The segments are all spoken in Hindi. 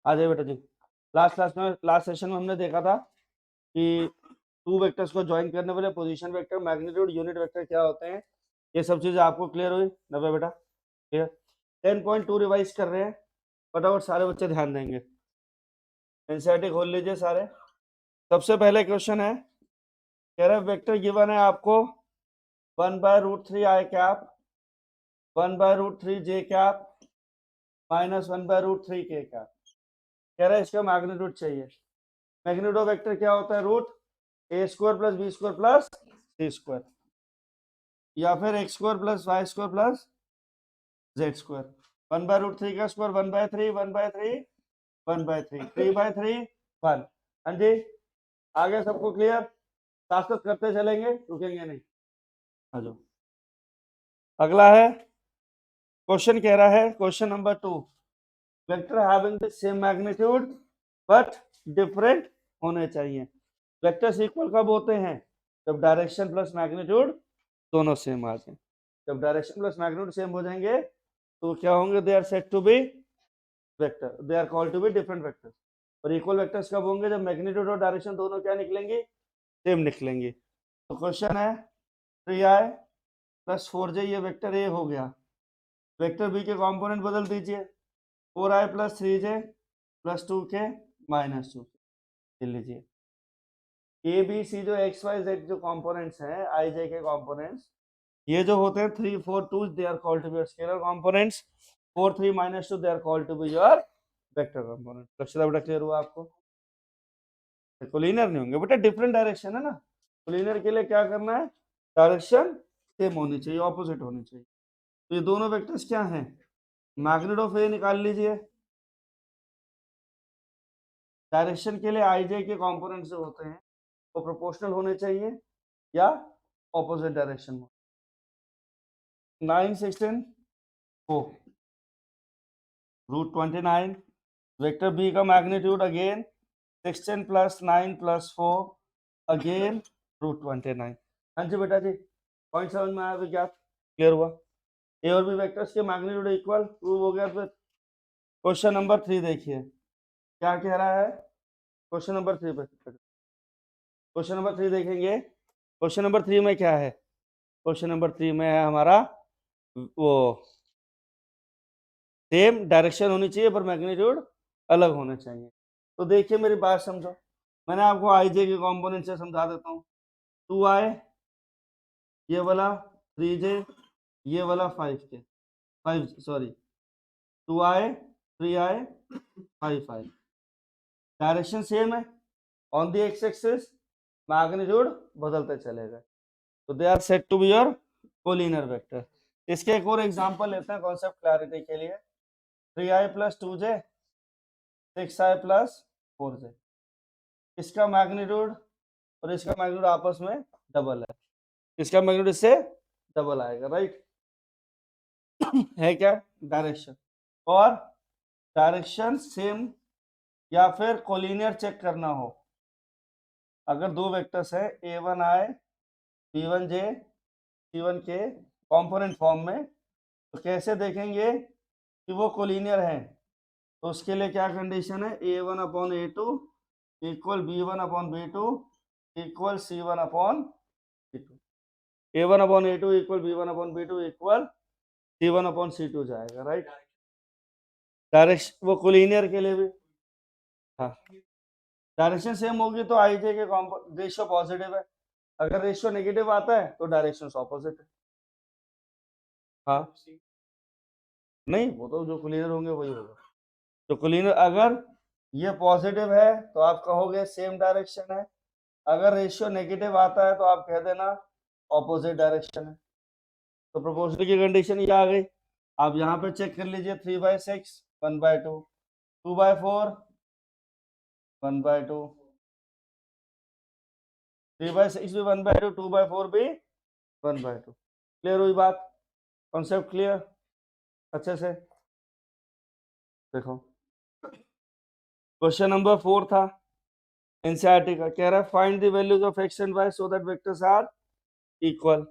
आ जाइए बेटा जी। लास्ट सेशन में हमने देखा था कि टू वेक्टर्स को ज्वाइन करने वाले position vector, magnitude, unit vector क्या होते हैं, ये सब चीजें आपको क्लियर हुई नब्बे बेटा? क्लियर। 10.2 रिवाइज कर रहे हैं, फटाफट सारे बच्चे ध्यान देंगे। एनसीईआरटी खोल लीजिए सारे। सबसे पहले क्वेश्चन है, कह रहे वेक्टर गिवन है आपको 1/√3 i cap, 1/√3 j cap, -1/√3 k cap. कह रहे इसका मैग्नीट्यूड चाहिए। मैग्नीट्यूड ऑफ वेक्टर क्या होता है? Root a square plus b square plus c square, या फिर x square plus y square plus z square. 1/√3 का स्क्वायर 1/3, 1/3, 1/3, 3/3, 1। हाँ जी, आगे सबको क्लियर? साथ साथ करते चलेंगे, रुकेंगे नहीं। आ जाओ। अगला है क्वेश्चन, कह रहा है question number 2, vector having the same magnitude but different होने चाहिए। वेक्टर्स इक्वल कब होते हैं? जब डायरेक्शन प्लस मैग्नीट्यूड दोनों सेम आ जाए। जब डायरेक्शन प्लस मैग्नीट्यूड सेम हो जाएंगे तो क्या होंगे? They are said to B vector, they are called to be different vectors. और इक्वल वेक्टर्स कब होंगे? जब मैग्नीट्यूड और डायरेक्शन दोनों क्या निकलेंगी? सेम निकलेंगी। तो क्वेश्चन है 3i प्लस 4j, ये वेक्टर ए हो गया। वेक्टर बी के कंपोनेंट बदल दीजिए, 4i plus 3j plus 2k minus 2। लीजिए ए बी सी जो एक्स वाई जेड जो कंपोनेंट्स हैं, आई जे के कंपोनेंट्स, ये जो होते हैं 3, 4, 2 they are called to be scalar components, 4, 3, -2 they are called to be your vector component. Lakshya बेटा क्लियर हुआ आपको? कोलिनियर नहीं होंगे बेटा, डिफरेंट डायरेक्शन है ना। कोलिनियर के लिए क्या करना है? डायरेक्शन सेम होनी चाहिए, ऑपोजिट होनी चाहिए। तो ये दोनों वेक्टर्स क्या हैं? मैग्नीट्यूड ऑफ ए निकाल लीजिए। डायरेक्शन के लिए आई जे के कंपोनेंट्स जो होते हैं वो प्रोपोर्शनल होने चाहिए या ऑपोजिट डायरेक्शन में। 9, 16, 4, √29। वेक्टर बी का magnitude again 16 plus 9 plus 4 again √29। हाँ जी बेटा जी, पॉइंट समझ में आया? विज्ञात क्लियर हुआ? ए और बी वेक्टर्स के मैग्नीट्यूड इक्वल प्रूव हो गया। फिर क्वेश्चन नंबर 3 देखिए क्या कह रहा है। क्वेश्चन नंबर 3 पे क्वेश्चन नंबर 3 देखेंगे। क्वेश्चन नंबर 3 में क्या है? क्वेश्चन नंबर 3 में है हमारा वो सेम डायरेक्शन होनी चाहिए पर मैग्नीट्यूड अलग होने चाहिए। तो देखिए मेरी बात समझो, मैंने आपको आई जे के कंपोनेंट से समझा देता हूँ। 2i ये वाला, 3j ये वाला, 5k 5 sorry 2i 3i 5i। Direction same है, on the X axis magnitude बदलते चलेगा। तो they are said to be your collinear vector. इसके एक और एग्जांपल लेते हैं कॉन्सेप्ट क्लैरिटी के लिए। 3i plus 2j 6i plus 4j, इसका मैग्नीट्यूड और इसका मैग्नीट्यूड आपस में डबल है, इसका मैग्नीट्यूड इससे डबल आएगा, राइट? है क्या? डायरेक्शन और डायरेक्शन सेम या फिर कोलिनियर चेक करना हो, अगर दो वेक्टर्स है a1i b1j c1k component form में, तो कैसे देखेंगे कि वो कोलिनियर है? तो उसके लिए क्या कंडीशन है? a1/a2 equal b1/b2 equal c1/c2। a1/a2 equal b1/b2 equal c1/c2 जाएगा, राइट? डायरेक्शन वो कोलिनियर के लिए भी, हाँ, डायरेक्शन सेम होगी तो आई जे के रेशियो पॉजिटिव है, अगर रेशियो नेगेटिव आता है तो डायरेक्शन ऑपोजिट है। हाँ नहीं, वो तो जो कोलिनियर होंगे वही होगा। तो कोलिनियर अगर ये पॉजिटिव है तो आप कहोगे सेम डायरेक्शन है, अगर रेशियो नेगेटिव आता है तो आप कह देना ऑपोजिट डायरेक्शन है। तो प्रोपोर्शनल की कंडीशन ये आ गई। आप यहाँ पे चेक कर लीजिए, 3/6 1/2, 2/4 1/2, 3/6 भी 1/2, 2/4 भी 1/2। क्लियर हुई बात? कॉन्सेप्ट क्लियर अच्छे से? देखो क्वेश्चन नंबर 4 था एनसीईआरटी का, कह रहा है find the values of X and Y so that vectors are equal.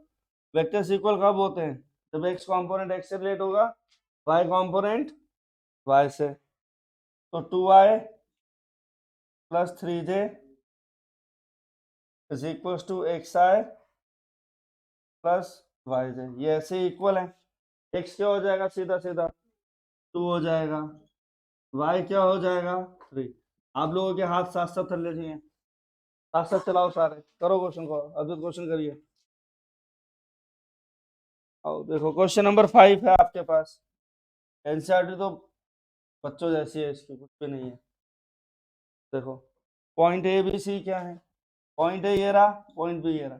Vectors equal कब होते हैं? जब एक्स कंपोनेंट एक्स से रिलेट होगा, वाई कंपोनेंट वाई से। तो 2i plus 3j is equal to xi plus yj। ये ऐसे इक्वल है। x क्या हो जाएगा, सीधा सीधा 2 हो जाएगा, y क्या हो जाएगा 3। आप लोगों के हाथ साथ साथ चलने चाहिए, साथ साथ चलाओ सारे, करो क्वेश्चन को, अद्भुत क्वेश्चन करिए। आओ देखो क्वेश्चन नंबर 5 है आपके पास। एनसीईआरटी तो बच्चों जैसी है, इसकी कुछ भी नहीं है। देखो पॉइंट ए बी सी क्या है, पॉइंट ए ये रहा, पॉइंट बी ये रहा।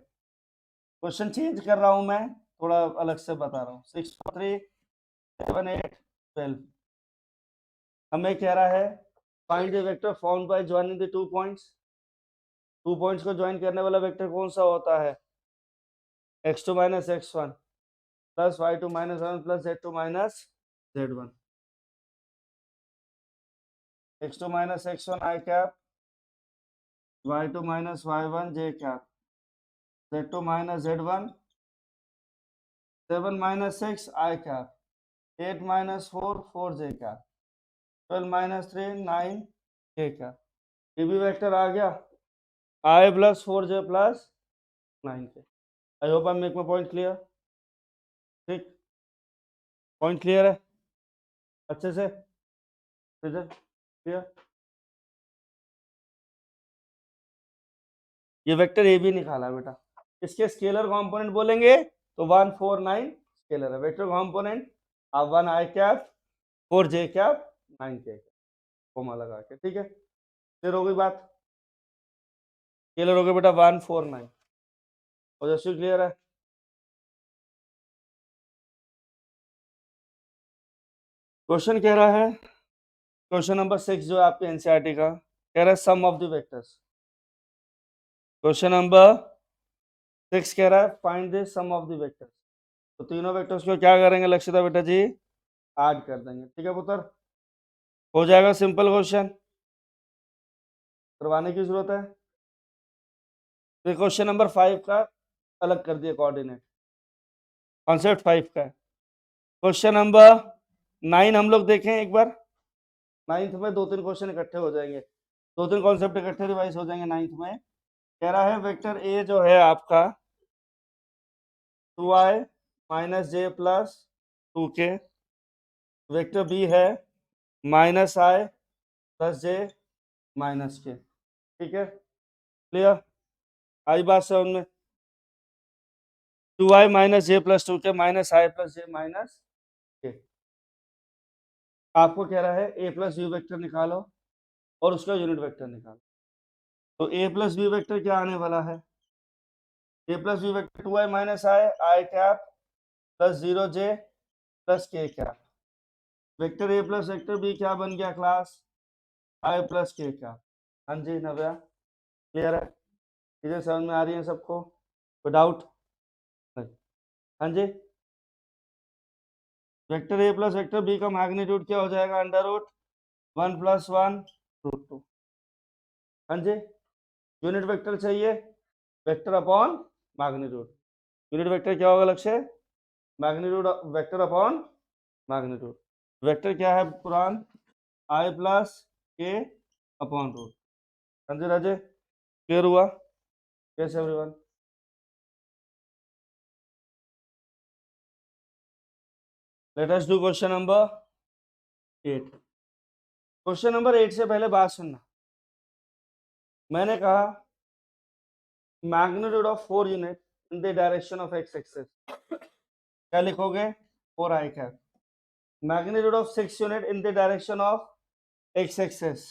क्वेश्चन चेंज कर रहा हूं मैं, थोड़ा अलग से बता रहा हूँ। 6 3 7 8 12 हमें कह रहा है find the vector found by joining the 2 points. 2 points को ज्वाइन करने वाला वेक्टर कौन सा होता है, x2 minus x1 plus y2 minus 1 plus z2 minus z1। x2 minus x1 i cap, y2 minus y1 j cap, z2 minus z1 7 minus 6 i cap, 8 minus 4 4 j cap, 12 minus 3 9 k cap. ये भी वेक्टर आ गया, i plus 4j plus 9k। I hope I make my point clear. ठीक, पॉइंट क्लियर है अच्छे से, क्लियर। ये वेक्टर ए भी निकाला बेटा, इसके स्केलर कंपोनेंट बोलेंगे तो 1 4 9 स्केलर है। वेक्टर कंपोनेंट आप 1 i cap 4 j cap 9 k comma लगा के, ठीक है। क्लियर हो गई बात, क्लियर हो गया बेटा, 1 4 9 और जैसे क्लियर है। क्वेश्चन कह रहा है, क्वेश्चन नंबर 6 जो है आपके एनसीईआरटी का, कह रहा है sum of the vectors. Question number 6 कह रहा है find the sum of the vectors. तो तीनों वेक्टर्स को क्या करेंगे लक्षिता बेटा जी, ऐड कर देंगे, ठीक है पुत्र। हो जाएगा सिंपल क्वेश्चन, करवाने की जरूरत है। तो क्वेश्चन नंबर 5 का अलग कर दिया कोऑर्डिनेट, कॉन्सेप्ट 5 का है। क्वेश्चन नंबर 9 हम लोग देखें एक बार। 9th में 2-3 क्वेश्चन इकट्ठे हो जाएंगे, 2-3 कॉन्सेप्ट इकट्ठे रिवाइज हो जाएंगे 9th में। कह रहा है वेक्टर ए जो है आपका 2i minus j plus 2k, vector B है minus i plus j minus k, ठीक है। क्लियर, आई बात समझ में। 2i minus J plus 2k minus i plus j minus k। आपको कह रहा है a प्लस बी वेक्टर निकालो और उसका यूनिट वेक्टर निकालो। तो a प्लस बी वेक्टर क्या आने वाला है, a plus B vector 2i minus i cap plus 0j plus k cap. Vector a plus vector b क्या बन गया class, i plus k cap. हाँ जी नव्या, क्लियर है, चीजें समझ में आ रही है सबको, कोई डाउट नहीं। हाँ जी, vector a plus vector b का मैग्नीट्यूड क्या हो जाएगा, अंडर रूट 1 प्लस 1 रूट 2। हाँ जी, यूनिट वेक्टर चाहिए, vector upon magnitude. Unit vector क्या होगा लक्ष्य, magnitude vector upon magnitude. Vector क्या है पुरान, आई प्लस के अपॉन रूट। हाँ जी राजे, क्लियर हुआ, yes everyone. Let us do question number 8। Question number 8 से पहले बात सुनना, मैंने कहा magnitude of 4 unit in the direction of x axis, क्या लिखोगे 4i cap. Magnitude of 6 unit in the direction of x axis,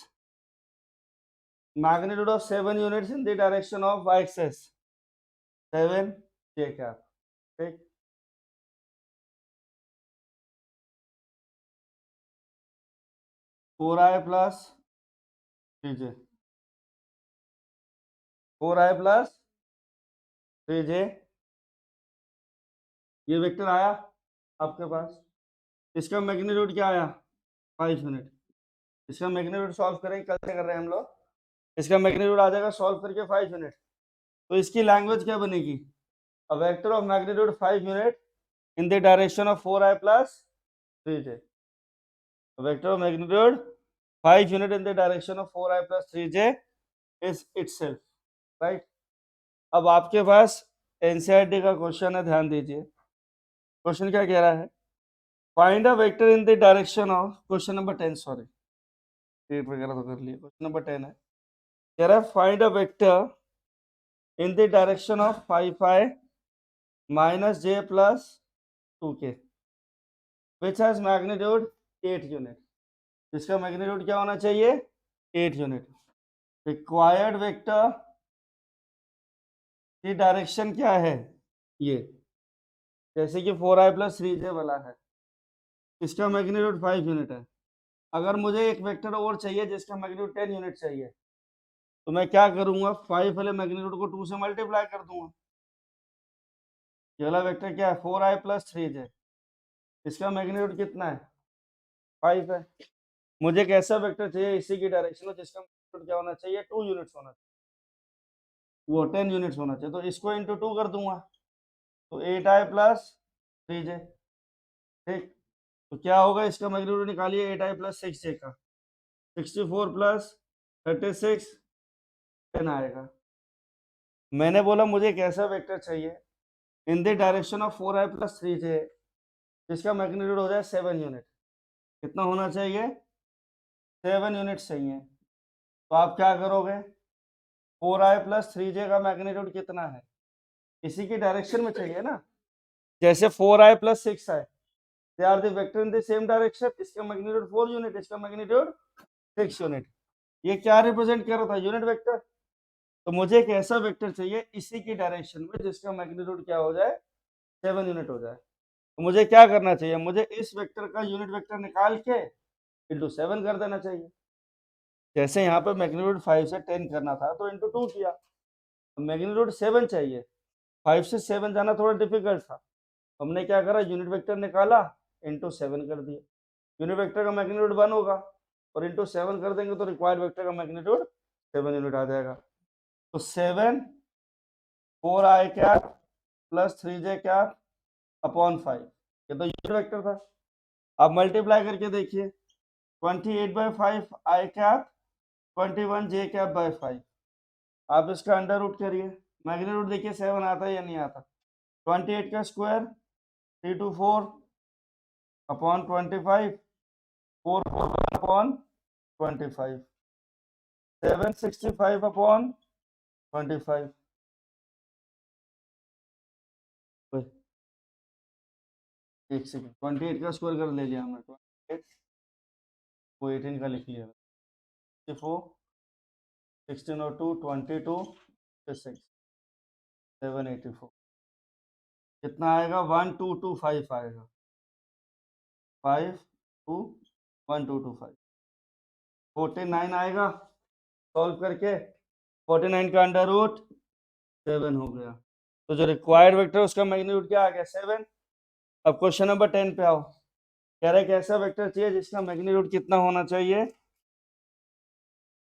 magnitude of 7 units in the direction of y axis 7j cap, ठीक। 4i plus 3j, 4i plus 3j, ये वेक्टर आया आपके पास। इसका मैग्नीट्यूड क्या आया 5 यूनिट। इसका मैग्नीट्यूड सॉल्व करेंगे, कैसे कर रहे हैं हम लोग, इसका मैग्नीट्यूड आ जाएगा सॉल्व करके 5 यूनिट। तो इसकी लैंग्वेज क्या बनेगी, a vector of magnitude 5 unit in the direction of 4i plus 3j, vector of magnitude 5 unit in the direction of 4i plus 3j is itself, right? अब आपके पास एनसीईआरटी का क्वेश्चन है, ध्यान दीजिए। क्वेश्चन क्या कह रहा है? Find a vector in the direction of, question number 10, sorry date वगैरह तो कर लिए, क्वेश्चन नंबर 10 है, कह रहा है find a vector in the direction of 5i minus j plus 2k which has magnitude 8 unit, इसका मैग्नीट्यूड क्या होना चाहिए? 8 यूनिट। रिक्वायर्ड वेक्टर की डायरेक्शन क्या है? ये जैसे कि 4i plus 3j वाला है, इसका मैग्नीट्यूड 5 यूनिट है। अगर मुझे एक वेक्टर और चाहिए जिसका मैग्नीट्यूड 10 यूनिट चाहिए, तो मैं क्या करूंगा? 5 वाले मैग्नीट्यूड को 2 से मल्टीप्लाई कर दूंगा। ये वाला वेक्टर क्या है? 4i plus 3j, इसका मैग्नीट्यूड कितना है? 5 है। मुझे एक ऐसा वेक्टर चाहिए इसी की डायरेक्शन में जिसका मैग्नीट्यूड क्या होना चाहिए? 2 यूनिट्स होना चाहिए, वो 10 यूनिट्स होना चाहिए। तो इसको इंटू 2 कर दूंगा, तो 8i plus 3j, ठीक। तो क्या होगा? इसका मैग्नीट्यूड निकालिए 8i plus 6j का, 64 plus 36 10 आएगा। मैंने बोला मुझे एक ऐसा वेक्टर चाहिए इन the direction of 4i plus 3j जिसका मैग्नीट्यूड हो जाए 7 यूनिट। कितना होना चाहिए? 7 यूनिट चाहिए। तो आप क्या करोगे? 4i plus 3j का मैग्नीट्यूड कितना है? इसी की डायरेक्शन में चाहिए ना, जैसे 4i plus 6i, they are the vector in the same direction. इसका मैग्नीट्यूड 4 यूनिट, इसका मैग्नीट्यूड 6 यूनिट। ये क्या रिप्रेजेंट कर रहा था? Unit vector. तो मुझे एक ऐसा वेक्टर चाहिए इसी की डायरेक्शन में जिसका मैग्नीट्यूड क्या हो जाए? 7 यूनिट हो जाए। तो मुझे क्या करना चाहिए? मुझे इस वेक्टर का यूनिट वेक्टर निकाल के इंटू 7 कर देना चाहिए। जैसे यहाँ पे मैग्नीट्यूड 5 से 10 करना था तो इंटू 2 किया, मैग्नीट्यूड 7 चाहिए, 5 से 7 जाना थोड़ा डिफिकल्ट था, हमने क्या करा? यूनिट वेक्टर निकाला, इंटू 7 कर दिया। यूनिट वेक्टर का मैग्नीट्यूड 1 होगा और इंटू 7 कर देंगे तो रिक्वायर्ड वेक्टर का मैग्नीट्यूड 7 यूनिट आ जाएगा। तो 7 4i cap plus 3j cap upon 5, ये तो यूनिट वेक्टर था। अब मल्टीप्लाई करके देखिए, 28/5 आई कैप, 21 j कैप बाय 5। आप इसका अंडर रूट करिए, मैग्नीट्यूड देखिए 7 आता है या नहीं आता? 28 का स्क्वायर 324 अपॉन 25, 4 अपॉन 25, 765 अपॉन 25। एक सेकेंड, 28 का स्क्वायर कर ले लिया हमने, 28 वो 18 का लिख लिया, 64 16 और 2 22 6 784, कितना आएगा? 1225 आएगा, 521225, 49 आएगा। सॉल्व करके 49 का अंडर रूट 7 हो गया। तो जो रिक्वायर्ड वेक्टर उसका मैग्नीट्यूड क्या आ गया? 7। अब क्वेश्चन नंबर 10 पे आओ। कह रहा है कैसा वेक्टर चाहिए जिसका मैग्नीट्यूड कितना होना चाहिए?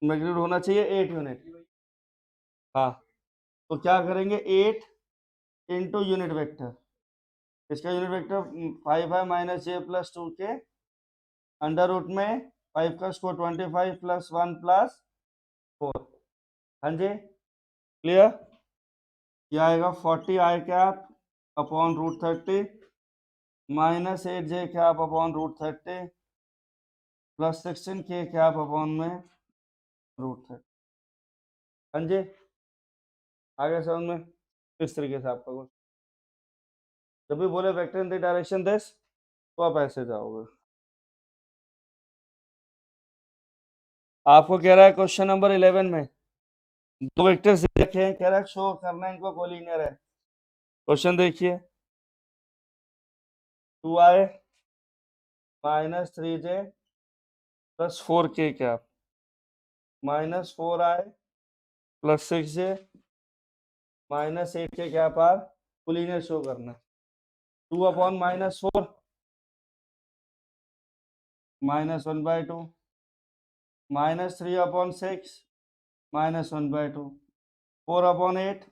मैग्नीट्यूड होना चाहिए 8 यूनिट। हाँ, तो क्या करेंगे? 8 इंटू यूनिट वेक्टर, इसका unit vector 5i minus j plus 2 के अंडर रूट में 5 का स्क्वायर 25 प्लस 1 प्लस 4। हाँ जी, क्लियर? ये आएगा 40i cap upon root 30 minus 8j cap upon root 30 plus 16k cap upon में रूट 30। हाँ जी, आगे समझ में? इस तरीके से आपका कुछ जब भी बोले vector in the direction this, तो आप ऐसे जाओगे। आपको कह रहा है क्वेश्चन नंबर 11 में दो वेक्टर्स देखे हैं, कह रहा है शो करना है इनको कोलिनियर है। क्वेश्चन देखिए, 2i minus 3j plus 4k cap minus 4i plus 6j minus 8k cap are collinear show करना है। 2 upon minus 4 minus 1/2 minus 3 upon 6 minus 1/2 4 upon 8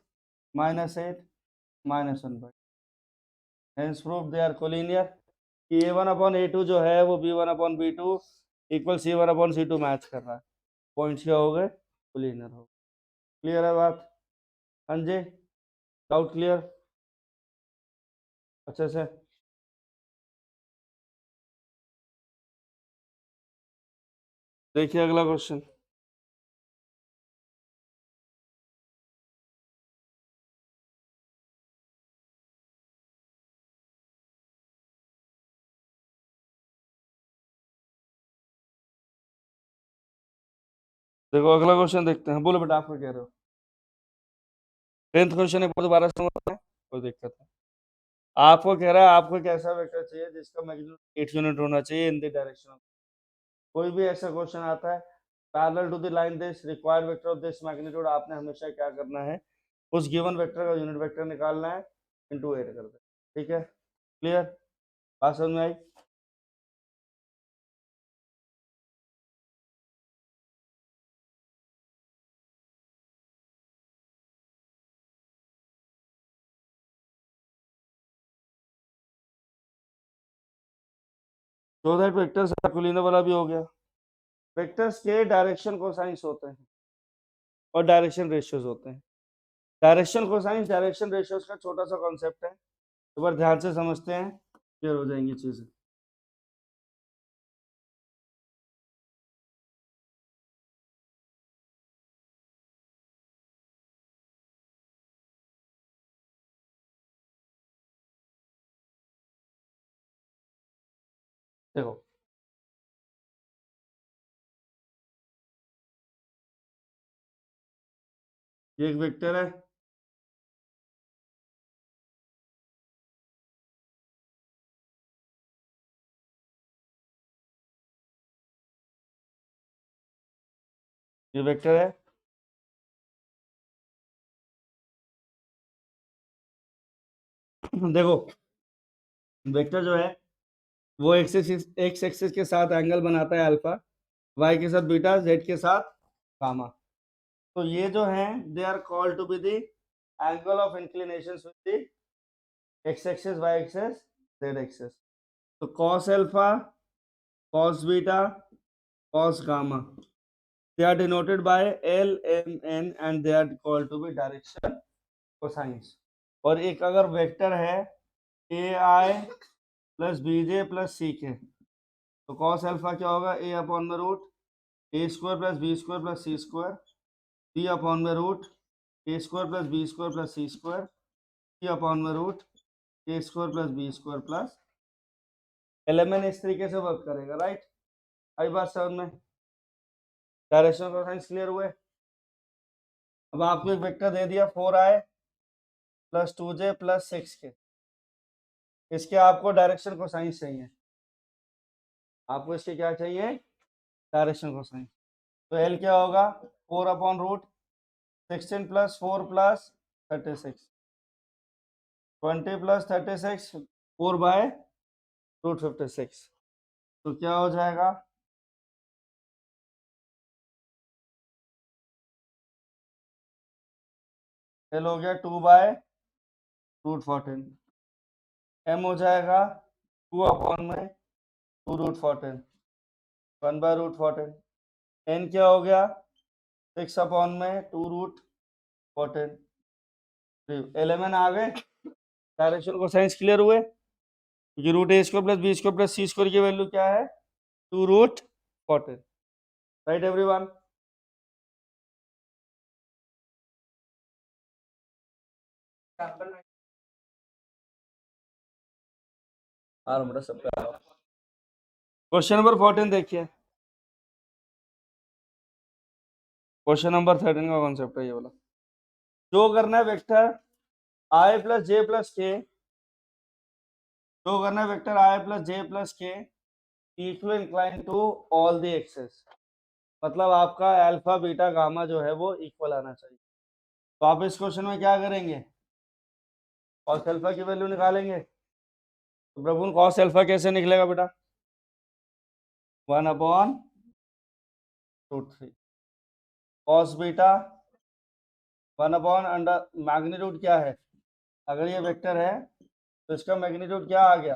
minus 8 minus 1/2। Hence proof they are collinear. A1 upon A2 जो है वो B1 upon B2 equal C1/C2 match कर रहा है, पॉइंट्स क्या हो गए, कोलिनियर हो। क्लियर है बात? हाँ जी, डाउट क्लियर अच्छे से? देखिए अगला क्वेश्चन। देखो अगला क्वेश्चन देखते हैं। बोलो बेटा, आप क्या कह रहे हो? 10th क्वेश्चन है, दोबारा समझ में कोई दिक्कत है? आपको कह रहा है आपको एक ऐसा वेक्टर चाहिए जिसका मैग्नीट्यूड 8 यूनिट होना चाहिए इन द डायरेक्शन ऑफ। कोई भी ऐसा क्वेश्चन आता है parallel to the line this required vector of this magnitude, आपने हमेशा क्या करना है, उस गिवन वेक्टर का यूनिट वेक्टर निकालना है, इनटू 8 कर दे। ठीक है, क्लियर? बात समझ में आई? सो दैट वेक्टर्स सर्कुलर वाला भी हो गया। वेक्टर्स के डायरेक्शन कोसाइंस होते हैं और डायरेक्शन रेशियोज होते हैं। डायरेक्शन कोसाइंस डायरेक्शन रेशियोज का छोटा सा कॉन्सेप्ट है, एक बार ध्यान से समझते हैं, क्लियर हो जाएंगी चीजें। देखो ये एक वेक्टर है, ये वेक्टर है, देखो वेक्टर जो है वो एक्स एक्सिस के साथ एंगल बनाता है अल्फा, वाई के साथ बीटा, जेड के साथ गामा। तो ये जो है they are called to be the angle of inclination with the X axis, Y axis, Z axis. तो cos alpha, cos beta, cos gamma, they are denoted by L, M, N and they are called to be direction cosines। और एक अगर वेक्टर है AI plus BJ plus CK, तो cos अल्फा क्या होगा, A अपॉन में root A square plus B square plus C square, B upon में root A square plus B square plus C square, C upon में root A square plus B square plus LMN इस तरीके से वर्क करेगा, राइट? आई बात समझ में? डायरेक्शन कोसाइंस क्लियर हुए? अब आपको एक वेक्टर दे दिया 4i plus 2j plus 6k, इसके आपको डायरेक्शन कोसाइंस चाहिए, आपको इसके क्या चाहिए, डायरेक्शन कोसाइंस। तो एल क्या होगा, 4 upon root 16 plus 4 plus 36, 20 plus 36, 4 by root 56। तो क्या हो जाएगा, एल हो गया 2 बाय रूट 14, एम हो जाएगा 2 अपॉन में 2 रूट 14, 1 बाय रूट 14, एन क्या हो गया 6 अपॉन में 2 रूट 14। एलिमेंट आ गए, डायरेक्शन को साइंस क्लियर हुए, क्योंकि root A square plus B square plus C square की वैल्यू क्या है, 2 root 14, right everyone? Question number 14 देखिए, क्वेश्चन नंबर 13 का कॉन्सेप्ट है ये वाला। जो करना है vector I plus J plus K, जो करना है vector I plus J plus K equal incline to all the axes, मतलब आपका अल्फा बीटा गामा जो है वो इक्वल आना चाहिए। तो आप इस क्वेश्चन में क्या करेंगे, कॉस अल्फा की वैल्यू निकालेंगे। तो प्रभु कॉस अल्फा कैसे निकलेगा बेटा, 1 upon root 3, cos beta 1 upon under, magnitude क्या है, अगर ये वेक्टर है तो इसका मैग्नीट्यूड क्या आ गया,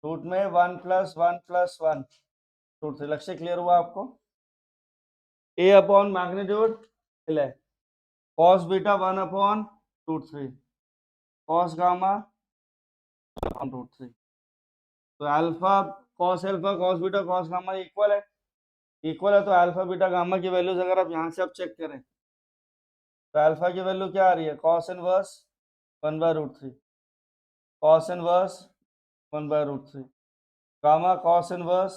रूट में 1 प्लस 1 प्लस 1, रूट 3। लक्ष्य क्लियर हुआ आपको? ए अपॉन मैग्नीट्यूड ले cos beta 1 upon root 3 cos gamma upon root 3। तो alpha cos beta cos gamma equal है, तो अल्फा बीटा गामा की वैल्यूज अगर आप यहाँ से आप चेक करें तो अल्फा की वैल्यू क्या आ रही है? Cos inverse 1/√3 cos inverse 1/√3 gamma cos inverse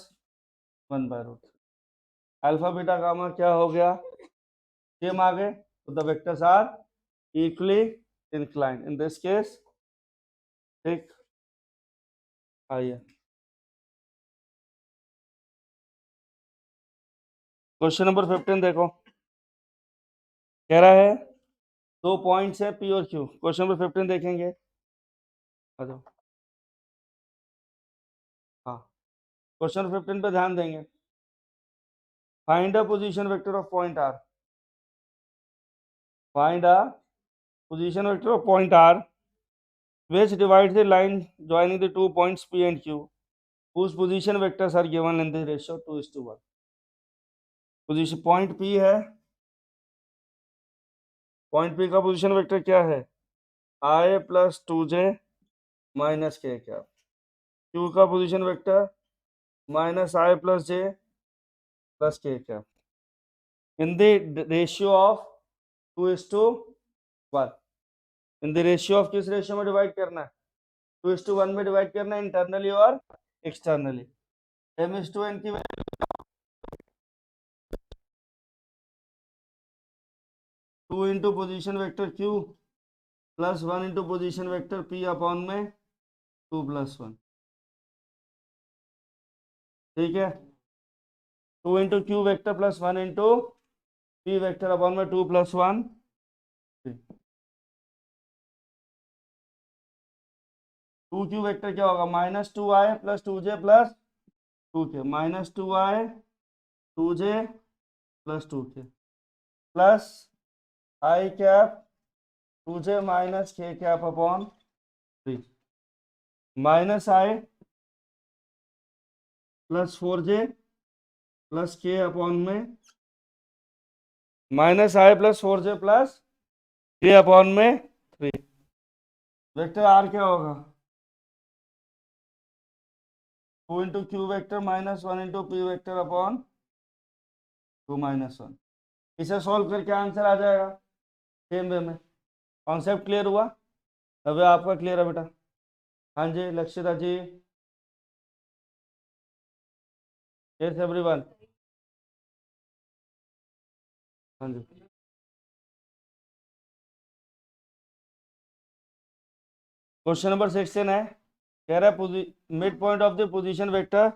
1/√3। Alpha beta gamma क्या हो गया? सेम आ गए, तो the vectors are equally inclined in this case. ठीक, आइए क्वेश्चन नंबर 15 देखो, कह रहा है 2 पॉइंट्स है पी और क्यू। क्वेश्चन नंबर 15 देखेंगे, आ जाओ। हाँ, क्वेश्चन 15 पे ध्यान देंगे। Find a position vector of point R, find a position vector of point R which divides the line joining the 2 points P and Q whose position vectors are given in the ratio 2:1। Position point P है, पॉइंट P का पोजीशन वेक्टर क्या है? I + 2j - k क्या? Q का position vector -I + j + k क्या? In the ratio of 2:1। In the ratio of किस रेशियो में डिवाइड करना है? 2:1 में डिवाइड करना है, इंटरनली और एक्सटर्नली। m/n की 2 into position vector Q plus 1 into position vector P upon में 2 + 1। ठीक है, 2 into Q vector plus 1 into P vector upon में 2 + 1। 2q वेक्टर क्या होगा? -2i + 2j + 2k -2i 2j + 2k plus i cap 2j - k cap upon 3 -i + 4j + k upon में -i + 4j + k अपॉन में 3। वेक्टर आर क्या होगा? 2 into Q vector -1 into P vector upon 2 - 1। इसे सॉल्व करके आंसर आ जाएगा सेम वे में। कॉन्सेप्ट क्लियर हुआ? अब आपका क्लियर है बेटा? हाँ जी लक्षिता जी, यस एवरीवन। हाँ जी, क्वेश्चन नंबर 16 है, कह रहा है mid point of the position vector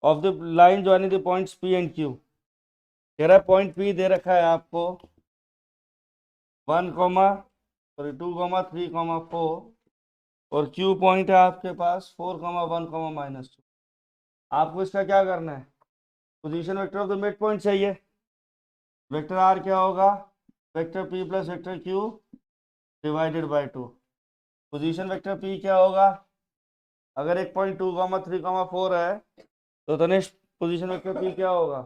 of the line joining the points P and Q. कह रहा है पॉइंट पी दे रखा है आपको 1, 2, 3, 4 और क्यू पॉइंट है आपके पास 4, 1, -2। आपको इसका क्या करना है? Position vector of the mid point चाहिए। वेक्टर आर क्या होगा? Vector P plus vector Q divided by 2। Position vector P क्या होगा? अगर एक पॉइंट 2, 3, 4 है तो तनिष्क पोजीशन वेक्टर पी क्या होगा?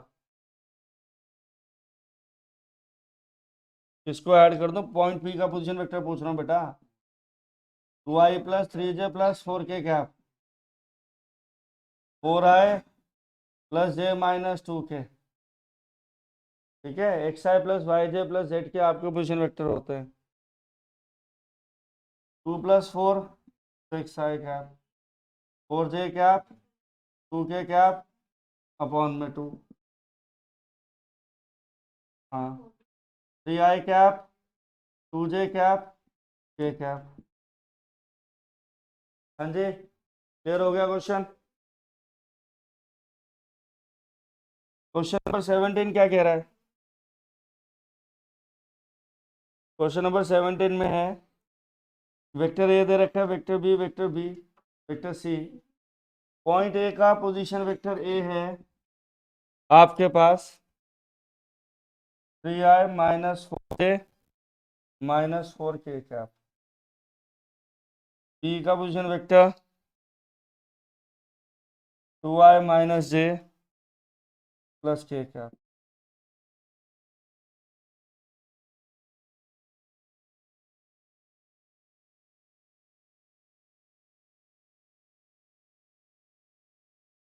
किसको ऐड कर दूं? पॉइंट पी का पोजीशन वेक्टर पूछ रहा हूँ बेटा। 2i + 3j + 4k cap 4i + j - 2k। ठीक है, xi + yj + zk आपके पोजीशन वेक्टर होते हैं। 2 + 4 xi cap 4j cap 2k cap upon में 2। हाँ, 3i cap 2j cap k cap. हाँ जी, क्लियर हो गया क्वेश्चन? क्वेश्चन नंबर 17 क्या कह रहा है? क्वेश्चन नंबर 17 में है वेक्टर ए दे रखा है, vector B, vector C. Point A का पोजीशन वेक्टर ए है आपके पास 3i - 4j - 4k cap. B का position vector 2i - j plus के कैप।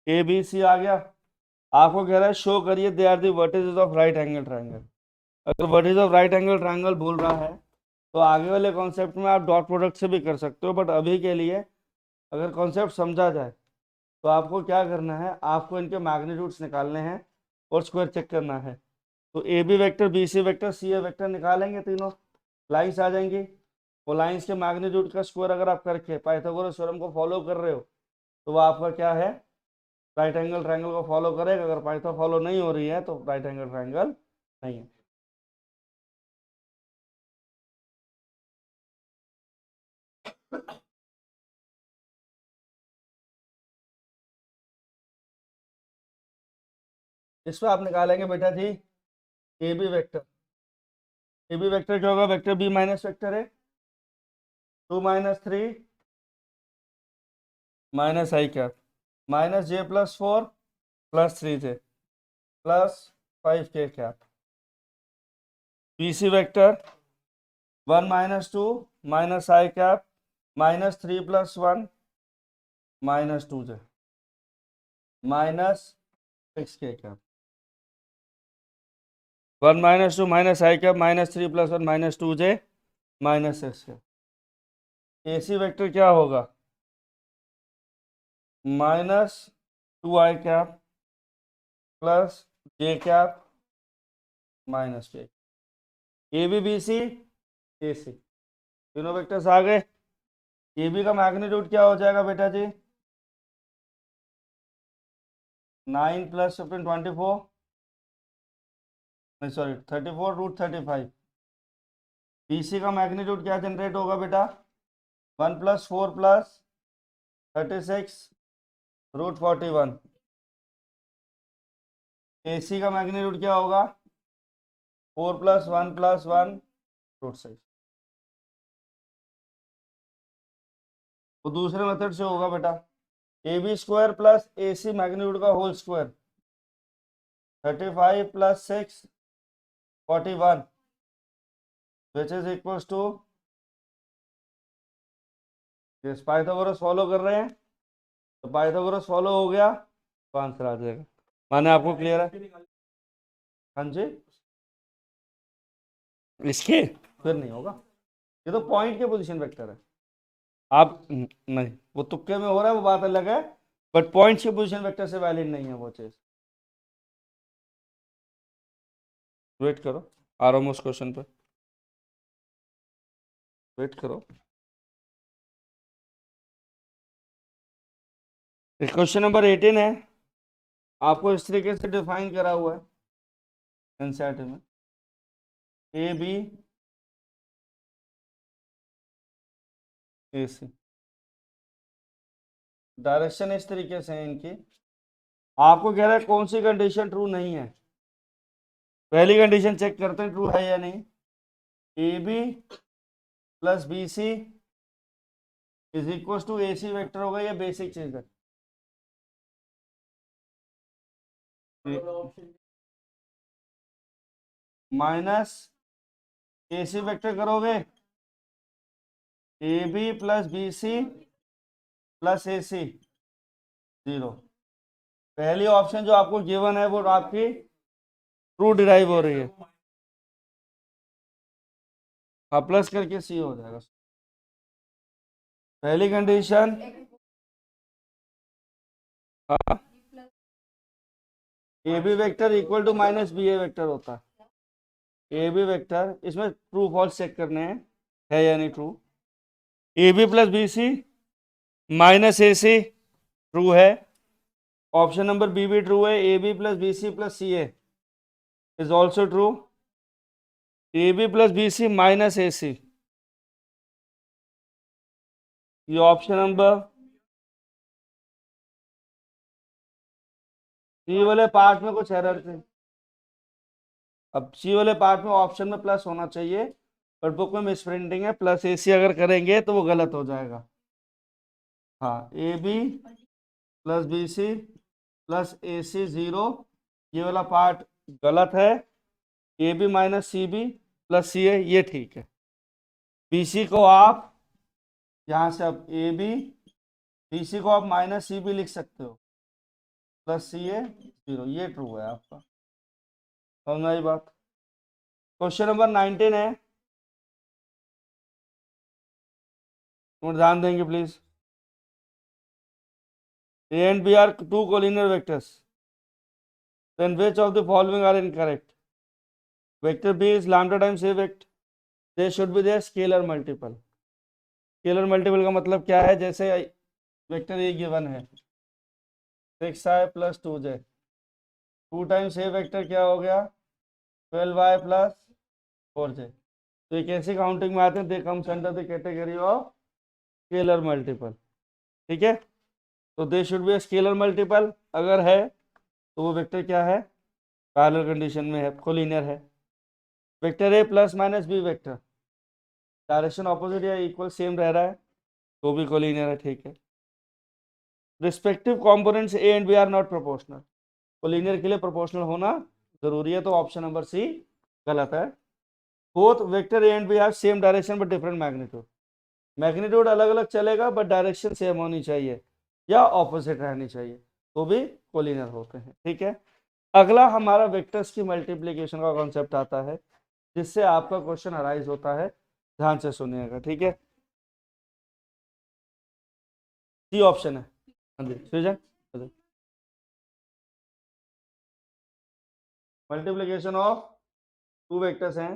ए बी सी आ गया। आपको कह रहा है शो करिए they are the vertices of right angle triangle. अगर vertices of right angle triangle बोल रहा है तो आगे वाले कॉन्सेप्ट में आप डॉट प्रोडक्ट से भी कर सकते हो, बट अभी के लिए अगर कॉन्सेप्ट समझा जाए तो आपको क्या करना है, आपको इनके मैग्नीट्यूड्स निकालने हैं और स्क्वायर चेक करना है। तो A B vector, B C vector, C A vector निकालेंगे, तीनों लाइंस आ जाएंगी। वो लाइंस के मैग्नीट्यूड का स्क्वायर अगर आप करके पाइथागोरस थ्योरम को फॉलो कर रहे हो तो वो आपका क्या है, राइट एंगल ट्रायंगल को फॉलो करेगा। अगर पाइथा फॉलो नहीं हो रही है तो राइट एंगल ट्रायंगल नहीं है। इसमें आप निकालेंगे बेटा जी A B vector. A B vector क्या होगा, वेक्टर बी माइनस वेक्टर है 2 - 3 minus I cap minus J plus 4 plus 3 J plus 5 K cap. B C vector 1 - 2 minus I cap minus 3 + 1 minus 2 J minus 6 K cap. 1 - 2 minus I cap minus 3 + 1 minus 2 J minus 6 K. A C vector क्या होगा, minus 2 I cap plus J cap minus K. A b b सी ए सी तीनों वेक्टर्स आ गए। ए बी का मैग्नीट्यूड क्या हो जाएगा बेटा जी, 9 + 15 24, नहीं सॉरी 34√35। बी सी का मैग्नीट्यूड क्या जनरेट होगा बेटा, 1 + 4 + 36√41। ए सी का मैग्नीट्यूड क्या होगा, 4 + 1 + 1√6। वो दूसरे मेथड से होगा बेटा, A B square plus A C magnitude का whole square 35 + 6 41 which is equal to, Pythagoras follow कर रहे हैं तो पाइथागोरस फॉलो हो गया तो आंसर आ जाएगा। माने आपको क्लियर है? हाँ जी, इसके फिर नहीं होगा, ये तो पॉइंट के पोजीशन वेक्टर है। आप नहीं, वो तुक्के में हो रहा है वो बात अलग है, बट पॉइंट्स के पोजीशन वेक्टर से वैलिड नहीं है वो चीज। वेट करो, आ रहा हूँ उस क्वेश्चन पे, वेट करो। क्वेश्चन नंबर 18 है, आपको इस तरीके से डिफाइन करा हुआ है एनसीईआरटी में, A B A C, direction इस तरीके से है इनकी। आपको कह रहा है कौन सी कंडीशन ट्रू नहीं है। पहली कंडीशन चेक करते हैं ट्रू है या नहीं। A B plus B C is equal to A C vector होगा, ये बेसिक चीज है। माइनस ए सी वेक्टर करोगे, A B plus B C plus A C 0। पहली ऑप्शन जो आपको गिवन है वो आपकी ट्रू डिराइव हो रही है, हाँ प्लस करके सी हो जाएगा। पहली कंडीशन, हाँ A B vector equal to minus B A vector होता है। ए बी वेक्टर इसमें ट्रू फॉल्स चेक करने हैं, है या नहीं true. A B plus B C minus A C true है, ऑप्शन नंबर बी भी ट्रू है। ए B plus B C plus C A is also true. A B plus B C minus A C, ये ऑप्शन नंबर सी वाले पार्ट में कुछ एरर थे। अब सी वाले पार्ट में ऑप्शन में प्लस होना चाहिए, बट बुक में मिसप्रिंटिंग है, प्लस ए सी अगर करेंगे तो वो गलत हो जाएगा। हाँ A B plus B C plus A C 0, ये वाला पार्ट गलत है, ए B minus C B plus C A ये ठीक है। बी सी को आप यहाँ से अब ए बी, बी सी को आप माइनस सी बी लिख सकते हो प्लस सी ए 0, ये ट्रू है आपका। समझ में आई बात? क्वेश्चन नंबर 19 है, तुम ध्यान देंगे please. A and B are two collinear vectors, then which of the following are incorrect? Vector b is lambda times a vector, they should be their scalar multiple। Scalar multiple का मतलब क्या है? जैसे वेक्टर ए गिवन है 6i प्लस 2j, 2 टाइम्स ए वेक्टर क्या हो गया 12i प्लस 4j। तो ये कैसे काउंटिंग में आते हैं? They comes under the category of scalar multiple. ठीक है, तो they should be scalar multiple. अगर है तो वो वेक्टर क्या है? पैरेलल कंडीशन में है, कोलिनियर है। वेक्टर ए plus minus B vector direction opposite या इक्वल सेम रह रहा है तो भी कोलिनियर है। ठीक है, respective components A and B are not proportional, collinear के लिए प्रोपोर्शनल होना जरूरी है, तो ऑप्शन नंबर सी गलत है। Both vector A and B have same direction but different magnitude, magnitude अलग अलग चलेगा बट डायरेक्शन सेम होनी चाहिए या ऑपोजिट रहनी चाहिए तो भी कोलिनियर होते हैं। ठीक है, अगला हमारा वेक्टर्स की मल्टीप्लिकेशन का कॉन्सेप्ट आता है जिससे आपका क्वेश्चन अराइज होता है। ध्यान से सुनिएगा, ठीक है। सी ऑप्शन है, हाँ जी सृजन। मल्टीप्लिकेशन ऑफ टू वेक्टर्स हैं,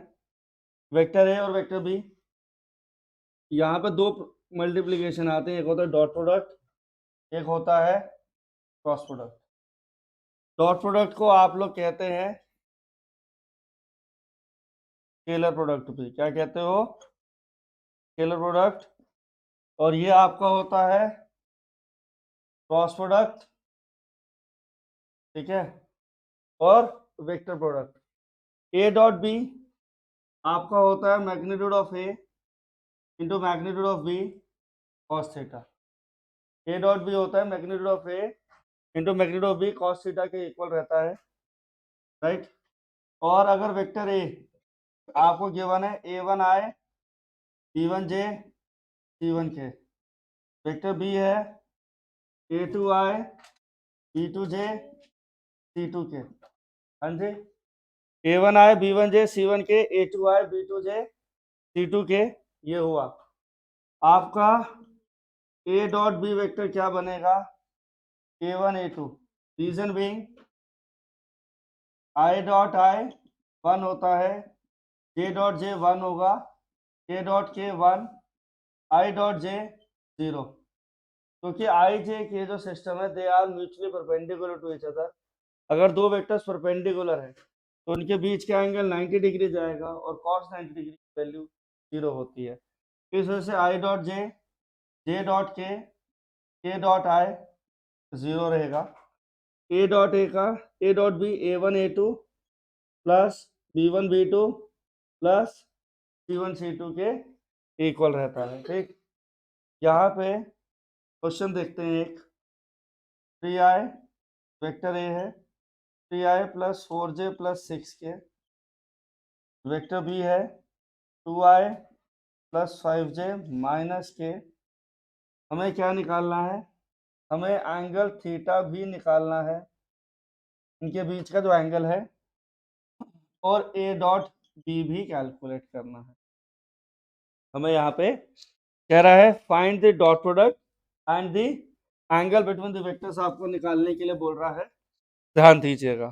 वेक्टर ए और वेक्टर बी। यहाँ पे दो मल्टीप्लिकेशन आते हैं, एक होता है डॉट प्रोडक्ट, एक होता है क्रॉस प्रोडक्ट। डॉट प्रोडक्ट को आप लोग कहते हैं स्केलर प्रोडक्ट भी, क्या कहते हो? Scalar product. और ये आपका होता है क्रॉस प्रोडक्ट, ठीक है, और vector product. A dot B आपका होता है magnitude of A into magnitude of B cos theta. A dot B होता है magnitude of A into magnitude of B cos theta के इक्वल रहता है, राइट। और अगर वेक्टर ए आपको गिवन है a1 i b1 j c1 k, vector B है a2 i b2 j c2 k। हाँ जी, a1 i b1 j c1 k, a2 i b2 j c2 k, ये हुआ आपका a डॉट बी वेक्टर। क्या बनेगा? a1 a2, reason being i dot i 1 होता है, j डॉट j 1 होगा, k dot k 1, i dot j 0, क्योंकि i j के जो सिस्टम है they are mutually perpendicular to each other. अगर दो वेक्टर्स परपेंडिकुलर है तो उनके बीच का एंगल 90 डिग्री जाएगा और cos 90 डिग्री की वैल्यू 0 होती है। इस वजह से i dot j, j dot k dot i 0 रहेगा। a डॉट a का a dot b a1 a2 plus b1 b2 plus c1 c2 के इक्वल रहता है। ठीक, यहाँ पे क्वेश्चन देखते हैं एक। 3i वेक्टर ए है, 3i plus 4j plus 6k, vector B है 2i plus 5j minus k। हमें क्या निकालना है? हमें एंगल थीटा भी निकालना है, इनके बीच का जो एंगल है, और a डॉट बी भी कैलकुलेट करना है। हमें यहाँ पे कह रहा है find the dot product and the angle between the vectors, आपको निकालने के लिए बोल रहा है। ध्यान दीजिएगा,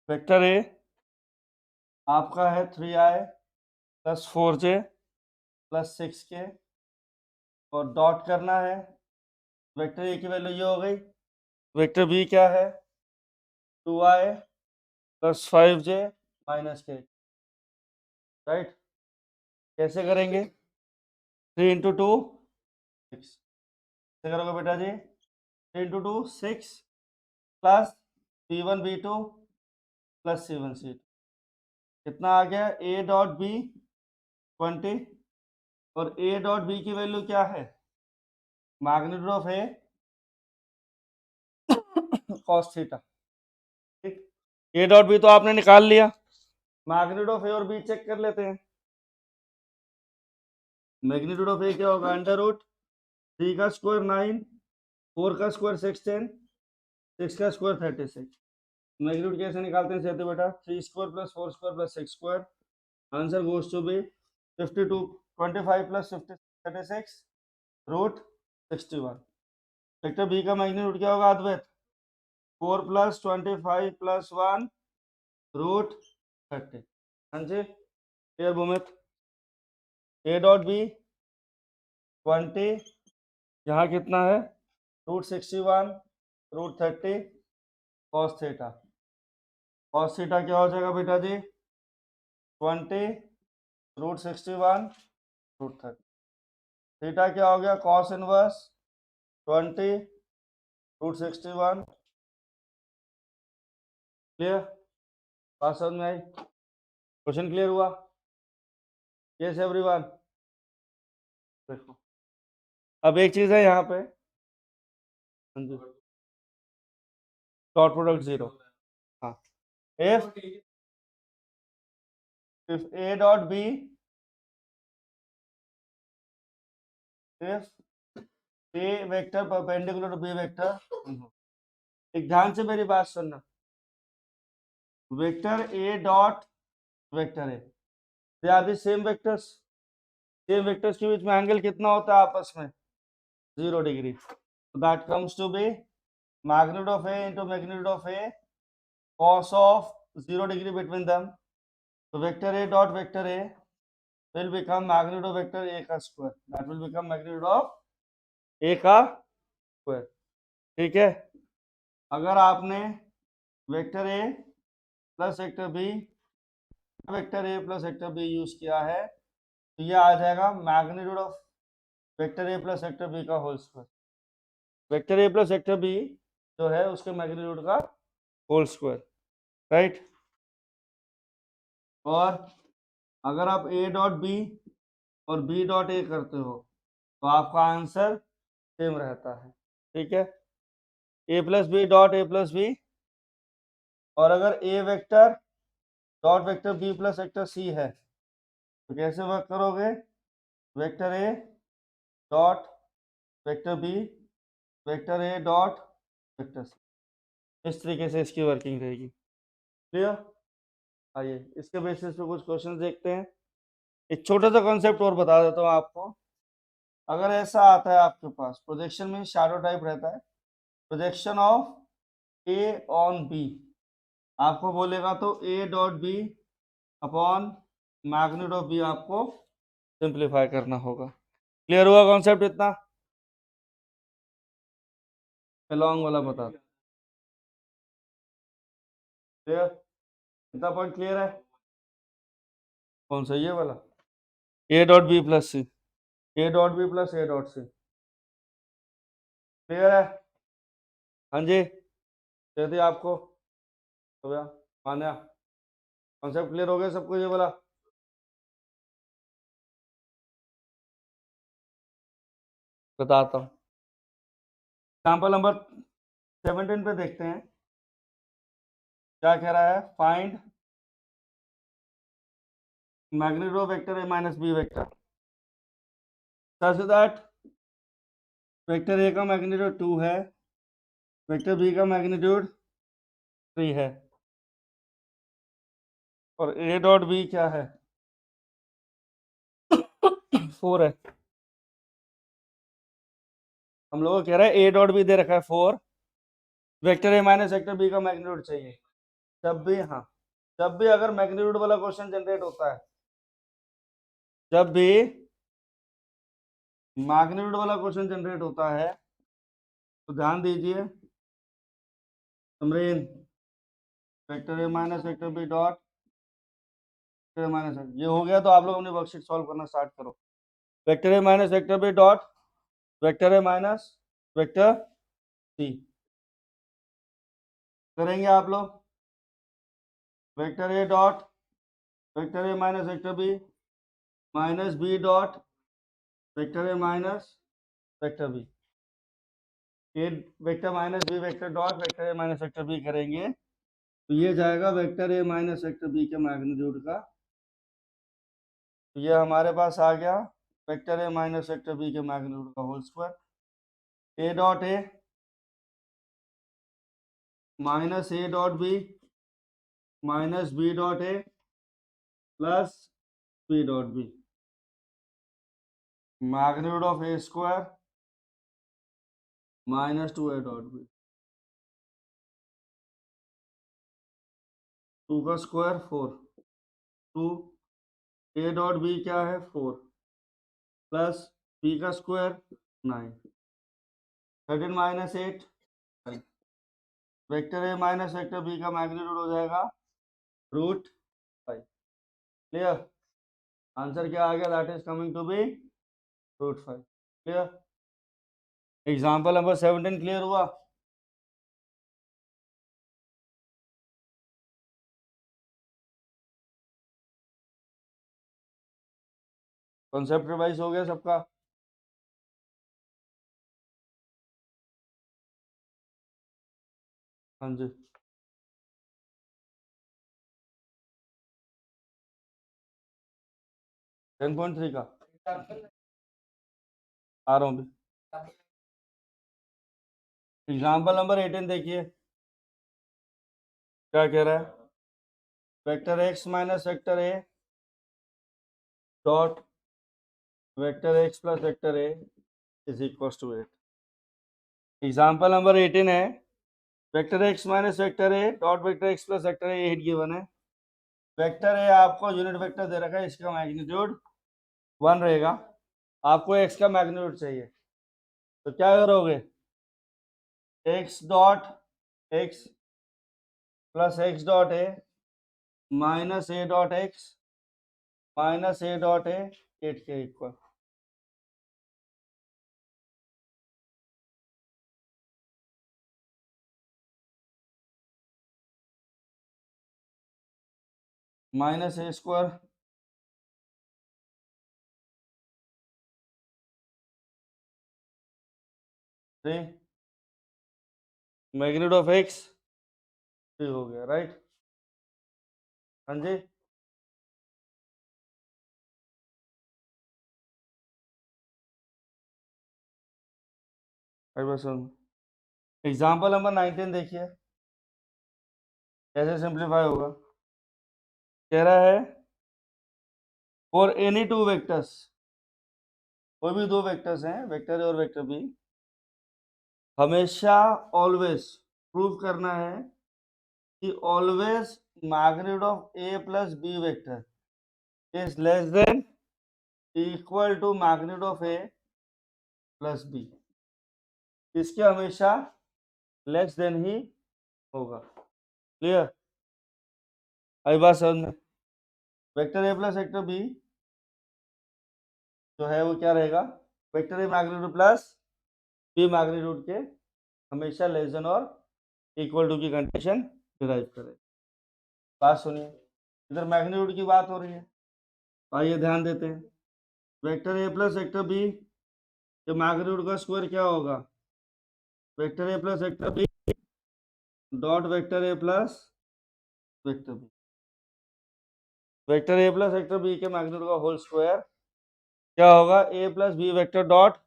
वेक्टर ए आपका है 3i plus 4j plus 6k, और डॉट करना है। वेक्टर ए की वैल्यू ये हो गई, वेक्टर बी क्या है 2i plus 5j minus k, right. कैसे करेंगे? 3 इंटू 2 6, कैसे करोगे बेटा जी? 3 into 2 6 plus b1 b2 plus c1 c2, कितना आ गया? a डॉट बी 20, और a डॉट बी की वैल्यू क्या है? Magnitude of A cos theta. ठीक, ए डॉट बी तो आपने निकाल लिया, मैग्नीट्यूड ऑफ ए और बी चेक कर लेते हैं। मैग्नीट्यूड ऑफ ए क्या होगा, अंडर रूट 3 का स्क्वायर 9, 4 का स्क्वायर 16, 6 का स्क्वायर 36। मैग्नीट्यूड कैसे निकालते हैं सेहते बेटा, 3 square plus 4 square plus 6 square, answer goes to be 52, 25 plus 50 36 root 61। Vector B का मैग्नीट्यूड क्या होगा अद्वैत, 4 प्लस 25 प्लस 1 रूट 30। हाँ जी क्लियर भूमित। ए डॉट बी 20, यहाँ कितना है root 61 root 30 cos theta. Cos theta क्या हो जाएगा बेटा जी, 20 रूट 61 रूट 30। थीटा क्या हो गया, कॉस इनवर्स 20 रूट 61। क्लियर, बात समझ में आई, क्वेश्चन क्लियर हुआ। Yes everyone. देखो अब एक चीज है यहाँ पे, डॉट प्रोडक्ट 0। हाँ, if A dot B, if A vector perpendicular to B vector, एक ध्यान से मेरी बात सुनना, vector A dot vector A, they are the same vectors. Same vectors के बीच में एंगल कितना होता है आपस में, 0 degree. That comes to be magnitude of A into magnitude of A cos of 0 degree between them. So vector a dot vector a will become magnitude of vector a का square, that will become magnitude of a का square। ठीक है, अगर आपने वेक्टर ए प्लस वेक्टर बी, वेक्टर ए प्लस वेक्टर बी यूज किया है तो ये आ जाएगा magnitude of vector A plus vector B का होल स्क्वायर। वेक्टर ए प्लस वेक्टर बी जो है उसके मैग्नीट्यूड का होल स्क्वायर, राइट। और अगर आप ए डॉट बी और बी डॉट ए करते हो तो आपका आंसर सेम रहता है। ठीक है, ए प्लस बी डॉट ए प्लस बी, और अगर A vector dot vector B plus vector सी है तो कैसे वर्क करोगे, वेक्टर ए डॉट वेक्टर बी वेक्टर ए डॉट वेक्टर सी, इस तरीके से इसकी वर्किंग रहेगी। क्लियर, आइए इसके बेसिस पे कुछ क्वेश्चन देखते हैं। एक छोटा सा कॉन्सेप्ट और बता देता हूँ आपको। अगर ऐसा आता है आपके पास, प्रोजेक्शन में शैडो टाइप रहता है, projection of A on B, आपको बोलेगा तो A dot B upon magnitude of B आपको सिंप्लीफाई करना होगा। क्लियर हुआ कॉन्सेप्ट इतना, लॉन्ग वाला बता दो। क्लियर, इतना पॉइंट क्लियर है, कौन सा ये वाला, A dot B plus C, A dot B plus A dot C. Clear है, हाँ जी कहते आपको हो गया, मान्या कॉन्सेप्ट क्लियर हो गया सबको ये वाला। बताता हूँ, एग्जाम्पल नंबर 17 पे देखते हैं क्या कह रहा है, find magnitude of vector A minus B vector such that vector a का मैग्नीट्यूड 2 है, वेक्टर बी का मैग्नीट्यूड 3 है, और ए डॉट बी क्या है 4 है। हम लोगों को कह रहा है ए डॉट बी दे रखा है 4, वेक्टर ए माइनस वेक्टर बी का मैग्नीट्यूड चाहिए। जब भी, हाँ जब भी अगर मैग्नीट्यूड वाला क्वेश्चन जनरेट होता है, जब भी मैग्नीट्यूड वाला क्वेश्चन जनरेट होता है तो ध्यान दीजिए, समरीन वेक्टर ए minus vector B dot vector ए माइनस, ये हो गया तो आप लोग अपनी वर्कशीट सॉल्व करना स्टार्ट करो। वेक्टर ए minus vector B dot vector ए माइनस वेक्टर सी करेंगे आप लोग, वेक्टर ए डॉट वेक्टर ए minus vector b minus b dot vector ए माइनस वेक्टर बी। ए vector minus B vector dot vector ए माइनस वेक्टर बी करेंगे तो ये जाएगा वेक्टर ए माइनस वेक्टर बी के मैग्नीट्यूड का। तो ये हमारे पास आ गया वेक्टर ए माइनस वेक्टर बी के मैग्नीट्यूड का whole square. A dot A minus a dot b minus b dot A plus B dot B magnitude of A square minus 2a dot b, 2 का स्क्वायर 4, 2 a डॉट बी क्या है 4 प्लस b का स्क्वायर 9, 13 माइनस 8 वेक्टर ए माइनस वेक्टर बी का मैग्नीट्यूड हो जाएगा √5। क्लियर? आंसर क्या आ गया? That is coming to be √5। Clear? Example number 17 clear हुआ? कॉन्सेप्ट रिवाइज हो गया सबका? हाँ जी, 10.3 का आ रहा हूँ। एग्जाम्पल नंबर 18 देखिए क्या कह रहा है। Vector x minus vector A dot vector x plus vector a is equal to 8। Example number 18 है vector x minus vector A dot vector x plus vector a 8 given है। वेक्टर ए आपको यूनिट वेक्टर दे रखा है, इसका मैग्नीट्यूड 1 रहेगा। आपको x का मैग्नीट्यूड चाहिए तो क्या करोगे? x dot x plus x dot A minus a dot x minus a dot ए 8 के equal. Minus A square magnitude of x 3 हो गया, राइट? हाँ जी, एग्जाम्पल नंबर 19 देखिए कैसे सिंप्लीफाई होगा। कह रहा है फॉर एनी टू वेक्टर्स, कोई भी दो वेक्टर्स हैं, वेक्टर ए और वेक्टर बी, हमेशा ऑलवेज प्रूव करना है कि always magnitude of A plus B vector is less than equal to magnitude of A plus b. इसके हमेशा लेस देन ही होगा। क्लियर? अभी बात समझ में। वेक्टर ए प्लस वेक्टर बी जो है वो क्या रहेगा? Vector a magnitude plus b magnitude के हमेशा लेस देन और इक्वल टू की कंडीशन डिराइव करें। बात सुनिए, इधर मैग्नीट्यूड की बात हो रही है, आइए ध्यान देते हैं। वेक्टर ए प्लस वेक्टर बी के मैग्नीट्यूड का स्क्वायर क्या होगा? वेक्टर ए plus vector B dot vector ए प्लस वेक्टर बी। वेक्टर ए प्लस वेक्टर बी के मैग्नीट्यूड का होल स्क्वायर क्या होगा? A plus B vector dot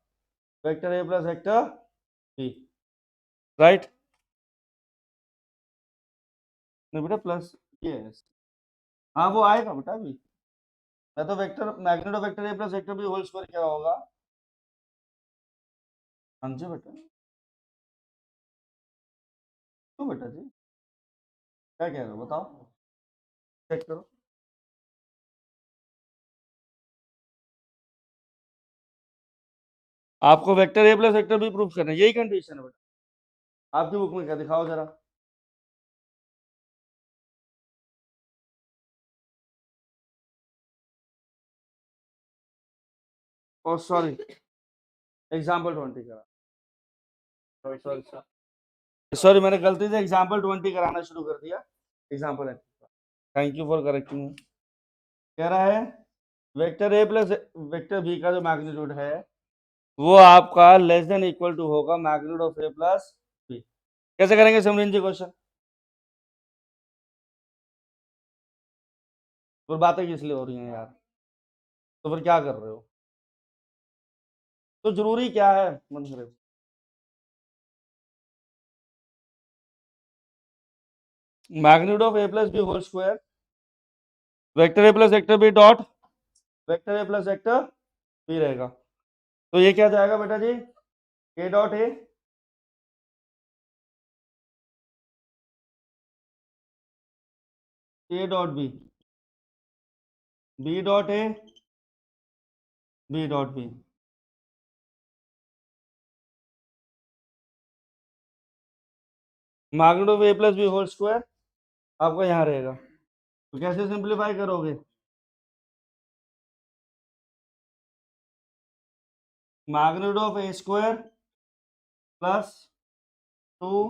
vector A plus vector B, right? नहीं बेटा प्लस ये है, हाँ वो आएगा बेटा अभी। मैं तो vector magnitude of vector A plus vector b whole square क्या होगा? हाँ जी बेटा, क्यों बेटा जी क्या कह रहे हो बताओ, चेक करो। आपको वेक्टर ए प्लस वेक्टर बी प्रूफ करना है, यही कंडीशन है बेटा। आपकी बुक में क्या दिखाओ जरा। ओ सॉरी, एग्जाम्पल 20 करा, सॉरी सॉरी मैंने गलती से एग्जाम्पल 20 कराना शुरू कर दिया। एग्जाम्पल है, थैंक यू फॉर करेक्टिंग। कह रहा है वेक्टर ए प्लस वेक्टर बी का जो मैग्नीट्यूड है वो आपका लेस देन इक्वल टू होगा magnitude of A plus b. कैसे करेंगे सिमरन जी क्वेश्चन? फिर बातें किस लिए हो रही हैं यार? तो फिर क्या कर रहे हो? तो जरूरी क्या है मन करे? Magnitude of A plus B whole square vector A plus vector B dot vector A plus vector B रहेगा। तो ये क्या जाएगा बेटा जी? A dot A dot B dot A B dot B. Magnitude of A plus B whole square आपका यहाँ रहेगा। तो कैसे सिंप्लीफाई करोगे? Magnitude of A square plus two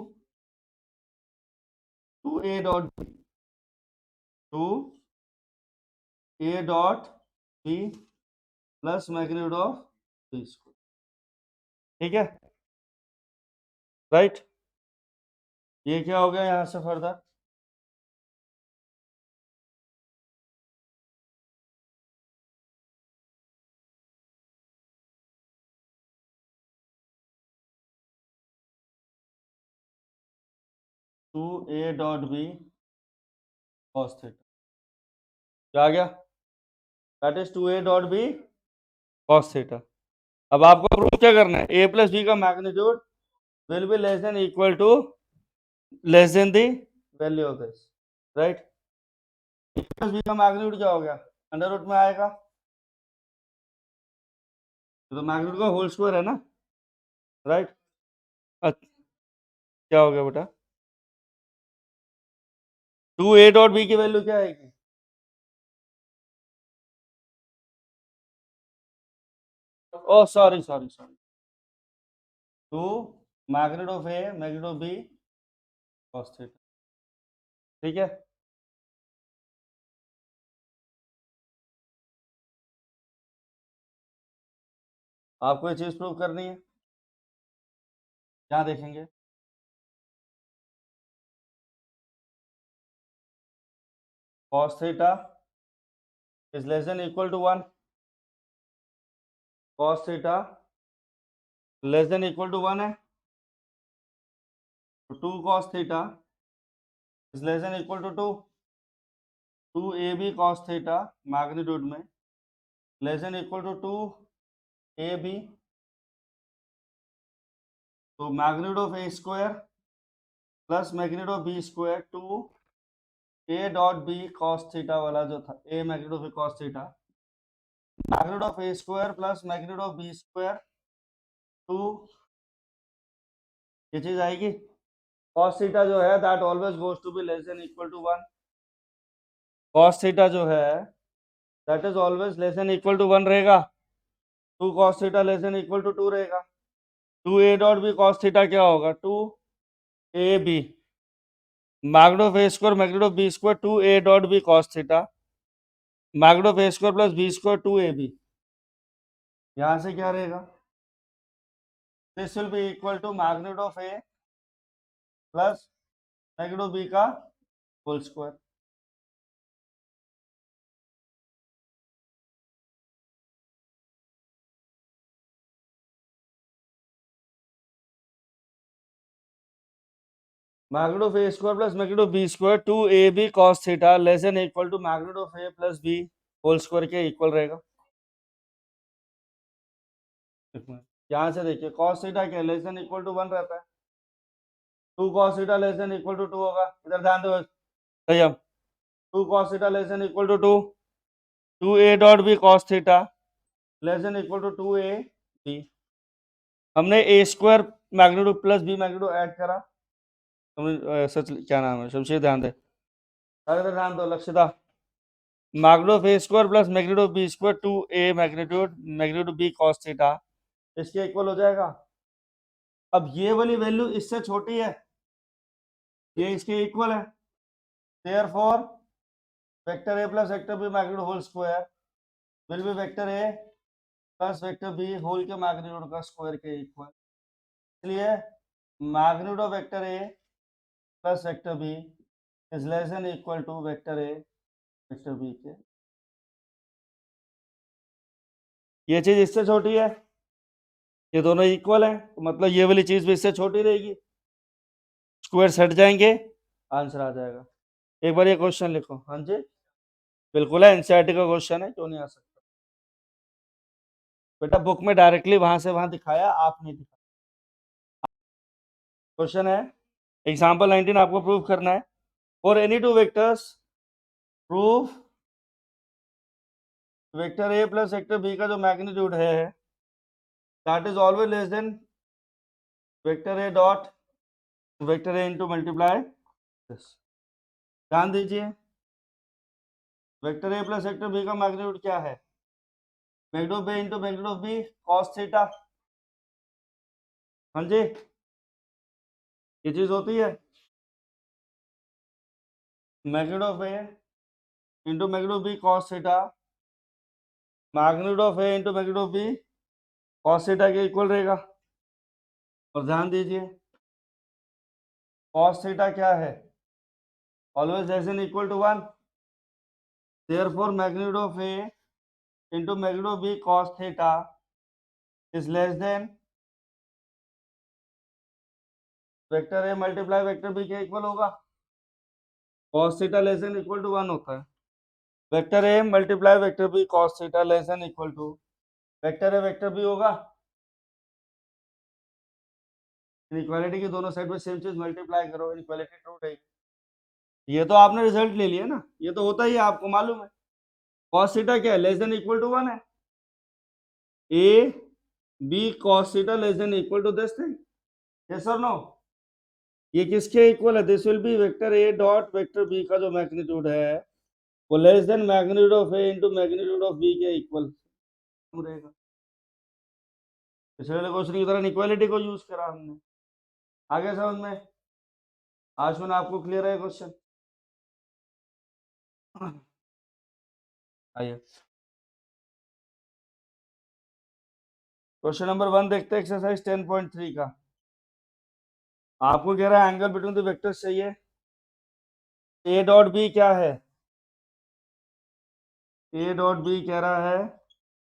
two A dot two A dot B plus magnitude of B square. ठीक है, राइट। ये क्या हो गया यहाँ से फर्दर? टू ए डॉट बी कॉस थीटा क्या आ गया? That is two A dot B cos theta. अब आपको प्रूव क्या करना है? ए प्लस बी का magnitude will be less than equal to less than the value of this, right. A plus b का मैग्नीट्यूड क्या हो गया? अंडर रूट में आएगा, तो मैग्नीट्यूड का होल स्क्वायर है ना, राइट। क्या हो गया बेटा? टू ए डॉट बी की वैल्यू क्या आएगी? Oh sorry sorry sorry, two magnitude of A magnitude of B cos theta. ठीक है, आपको ये चीज प्रूव करनी है। क्या देखेंगे? Cos theta is less than equal to one. Cos theta less than equal to one है, तो two cos theta is less than equal to two. Two A B cos theta magnitude में less than equal to two A B. तो magnitude of A square plus magnitude of B square two A dot B cos theta वाला जो था, A magnitude of A cos theta, magnitude of A square plus magnitude of B square two, ये चीज आएगी। कॉस थीटा जो है that always goes to be less than equal to one. Cos theta जो है that is always less than equal to one रहेगा। Two cos theta less than equal to two रहेगा। टू ए डॉट बी कॉस थीटा क्या होगा? Two A B magnitude of A square magnitude of B square two A dot B cos theta magnitude of A square plus B square two A b. यहाँ से क्या रहेगा? This will be equal to magnitude of A plus magnitude of b का whole square. Magnitude of A square plus magnitude of B square two A B cos theta less than equal to magnitude of A plus B whole square के इक्वल रहेगा। यहाँ से देखिए कॉस थीटा क्या less than equal to one रहता है, two cos theta less than equal to two होगा। इधर ध्यान दो सही। हम two cos theta less than equal to two, two A dot B cos theta less than equal to two A b. हमने a square magnitude plus b magnitude add करा। सच क्या नाम है शमशेर, ध्यान दे, अरे ध्यान दो Lakshita. Magnitude of A square plus magnitude of B square two a magnitude magnitude b cos theta इसके इक्वल हो जाएगा। अब ये वाली वैल्यू इससे छोटी है, ये इसके इक्वल है, therefore vector A plus vector b magnitude whole square will be vector A plus vector b whole के मैग्नीट्यूड का स्क्वायर के इक्वल, इसलिए magnitude of vector A plus vector b is less than equal to vector a vector B के। ये चीज इससे छोटी है, ये दोनों इक्वल है, तो मतलब ये वाली चीज भी इससे छोटी रहेगी, स्क्वायर हट जाएंगे, आंसर आ जाएगा। एक बार ये क्वेश्चन लिखो। हाँ जी बिल्कुल है, एनसीईआरटी का क्वेश्चन है, क्यों नहीं आ सकता बेटा, बुक में डायरेक्टली वहां से वहां दिखाया, आप नहीं दिखाया। क्वेश्चन है एग्जाम्पल 19, आपको प्रूव करना है for any two vectors prove vector A plus vector B का जो मैग्नीट्यूड है that is always less than vector A dot vector a into multiply this. ध्यान दीजिए, वेक्टर ए प्लस वेक्टर बी का मैग्नीट्यूड क्या है, magnitude a into magnitude b cos theta. हाँ जी ये चीज होती है, magnitude of A into magnitude b cos theta, magnitude of A into magnitude b cos theta के इक्वल रहेगा। और ध्यान दीजिए कॉस थीटा क्या है, always less than equal to 1, therefore magnitude of A into magnitude of B cos theta is less than vector a multiply vector B के इक्वल होगा। Cos theta less than equal to 1 होता है, vector a multiply vector b cos theta less than equal to vector a vector b होगा। इनइक्वालिटी की दोनों साइड पे सेम चीज मल्टीप्लाई करो, इनइक्वालिटी ट्रू रहेगी। ये तो आपने रिजल्ट ले लिया ना, ये तो होता ही है, आपको मालूम है। कॉस थीटा क्या है, लेस देन इक्वल टू 1 है, A B cos theta less than equal to this thing, yes और नो। ये किसके इक्वल है, this will be vector A dot vector B का जो मैग्नीट्यूड है वो less than magnitude of a into magnitude of b के इक्वल रहेगा। पिछले क्वेश्चन की तरह इनइक्वालिटी को यूज करा हमने, आगे समझ में। आज मैंने आपको क्लियर है क्वेश्चन, आइए क्वेश्चन नंबर 1 देखते हैं, एक्सरसाइज 10.3 का। आपको कह रहा है एंगल बिटवीन द वेक्टर्स चाहिए, ए डॉट बी क्या है, ए डॉट बी कह रहा है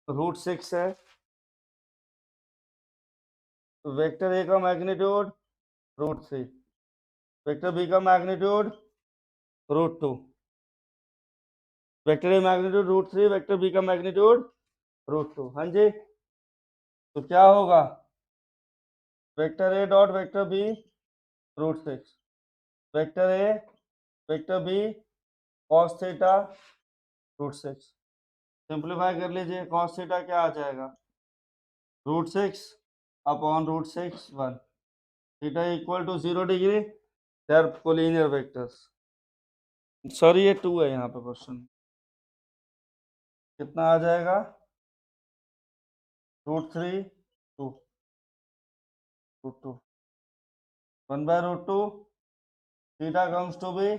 √6 है, वेक्टर ए का मैग्नीट्यूड √3, वेक्टर बी का magnitude √2, vector a magnitude √3, vector B का मैग्नीट्यूड √2। हाँ जी तो क्या होगा, vector A dot vector b √6, vector a vector b cos theta √6। Simplify कर लीजिए, कॉस थीटा क्या आ जाएगा, √6 upon √6 1, theta equal to 0 degree, they are collinear vectors. Sorry ये 2 है यहाँ पे क्वेश्चन, कितना आ जाएगा, √3 2 √2 1/√2, theta comes to be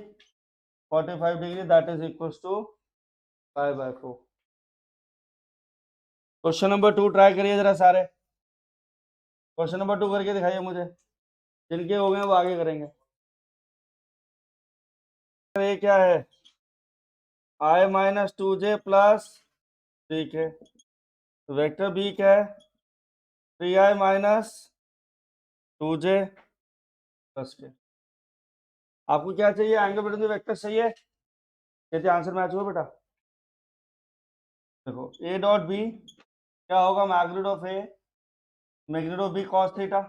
45 degree, that is equals to 5/4। Question number 2 try करिए जरा सारे, क्वेश्चन नंबर 2 करके दिखाइए मुझे, जिनके हो गए वो आगे करेंगे। ये क्या है, i-2j plus 3k, vector b क्या है 3i-2j प्लस k। आपको क्या चाहिए, एंगल बिटवीन द वेक्टर्स चाहिए, कहते आंसर मैच हुआ बेटा। देखो ए डॉट बी क्या होगा, magnitude of A magnitude of B cos theta,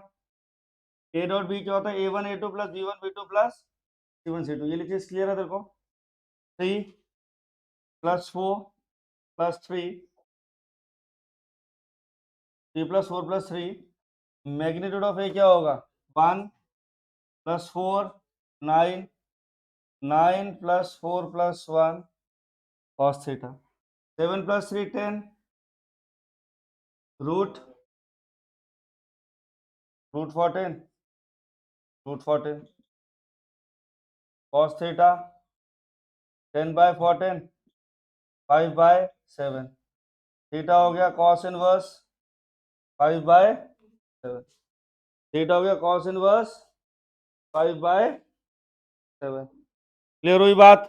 A dot b क्या होता है a1 a2 plus b1 b2 plus c1 c2। ये लिखिए, क्लियर है देखो, 3 plus 4 plus 3 3 plus 4 plus 3, magnitude of a क्या होगा 1 plus 4 9 9 plus 4 plus 1 cos theta, 7 plus 3 10 root 14 cos theta 10/14 5/7। Theta हो गया cos इनवर्स 5/7, थीटा हो गया cos इनवर्स 5/7। क्लियर हुई बात?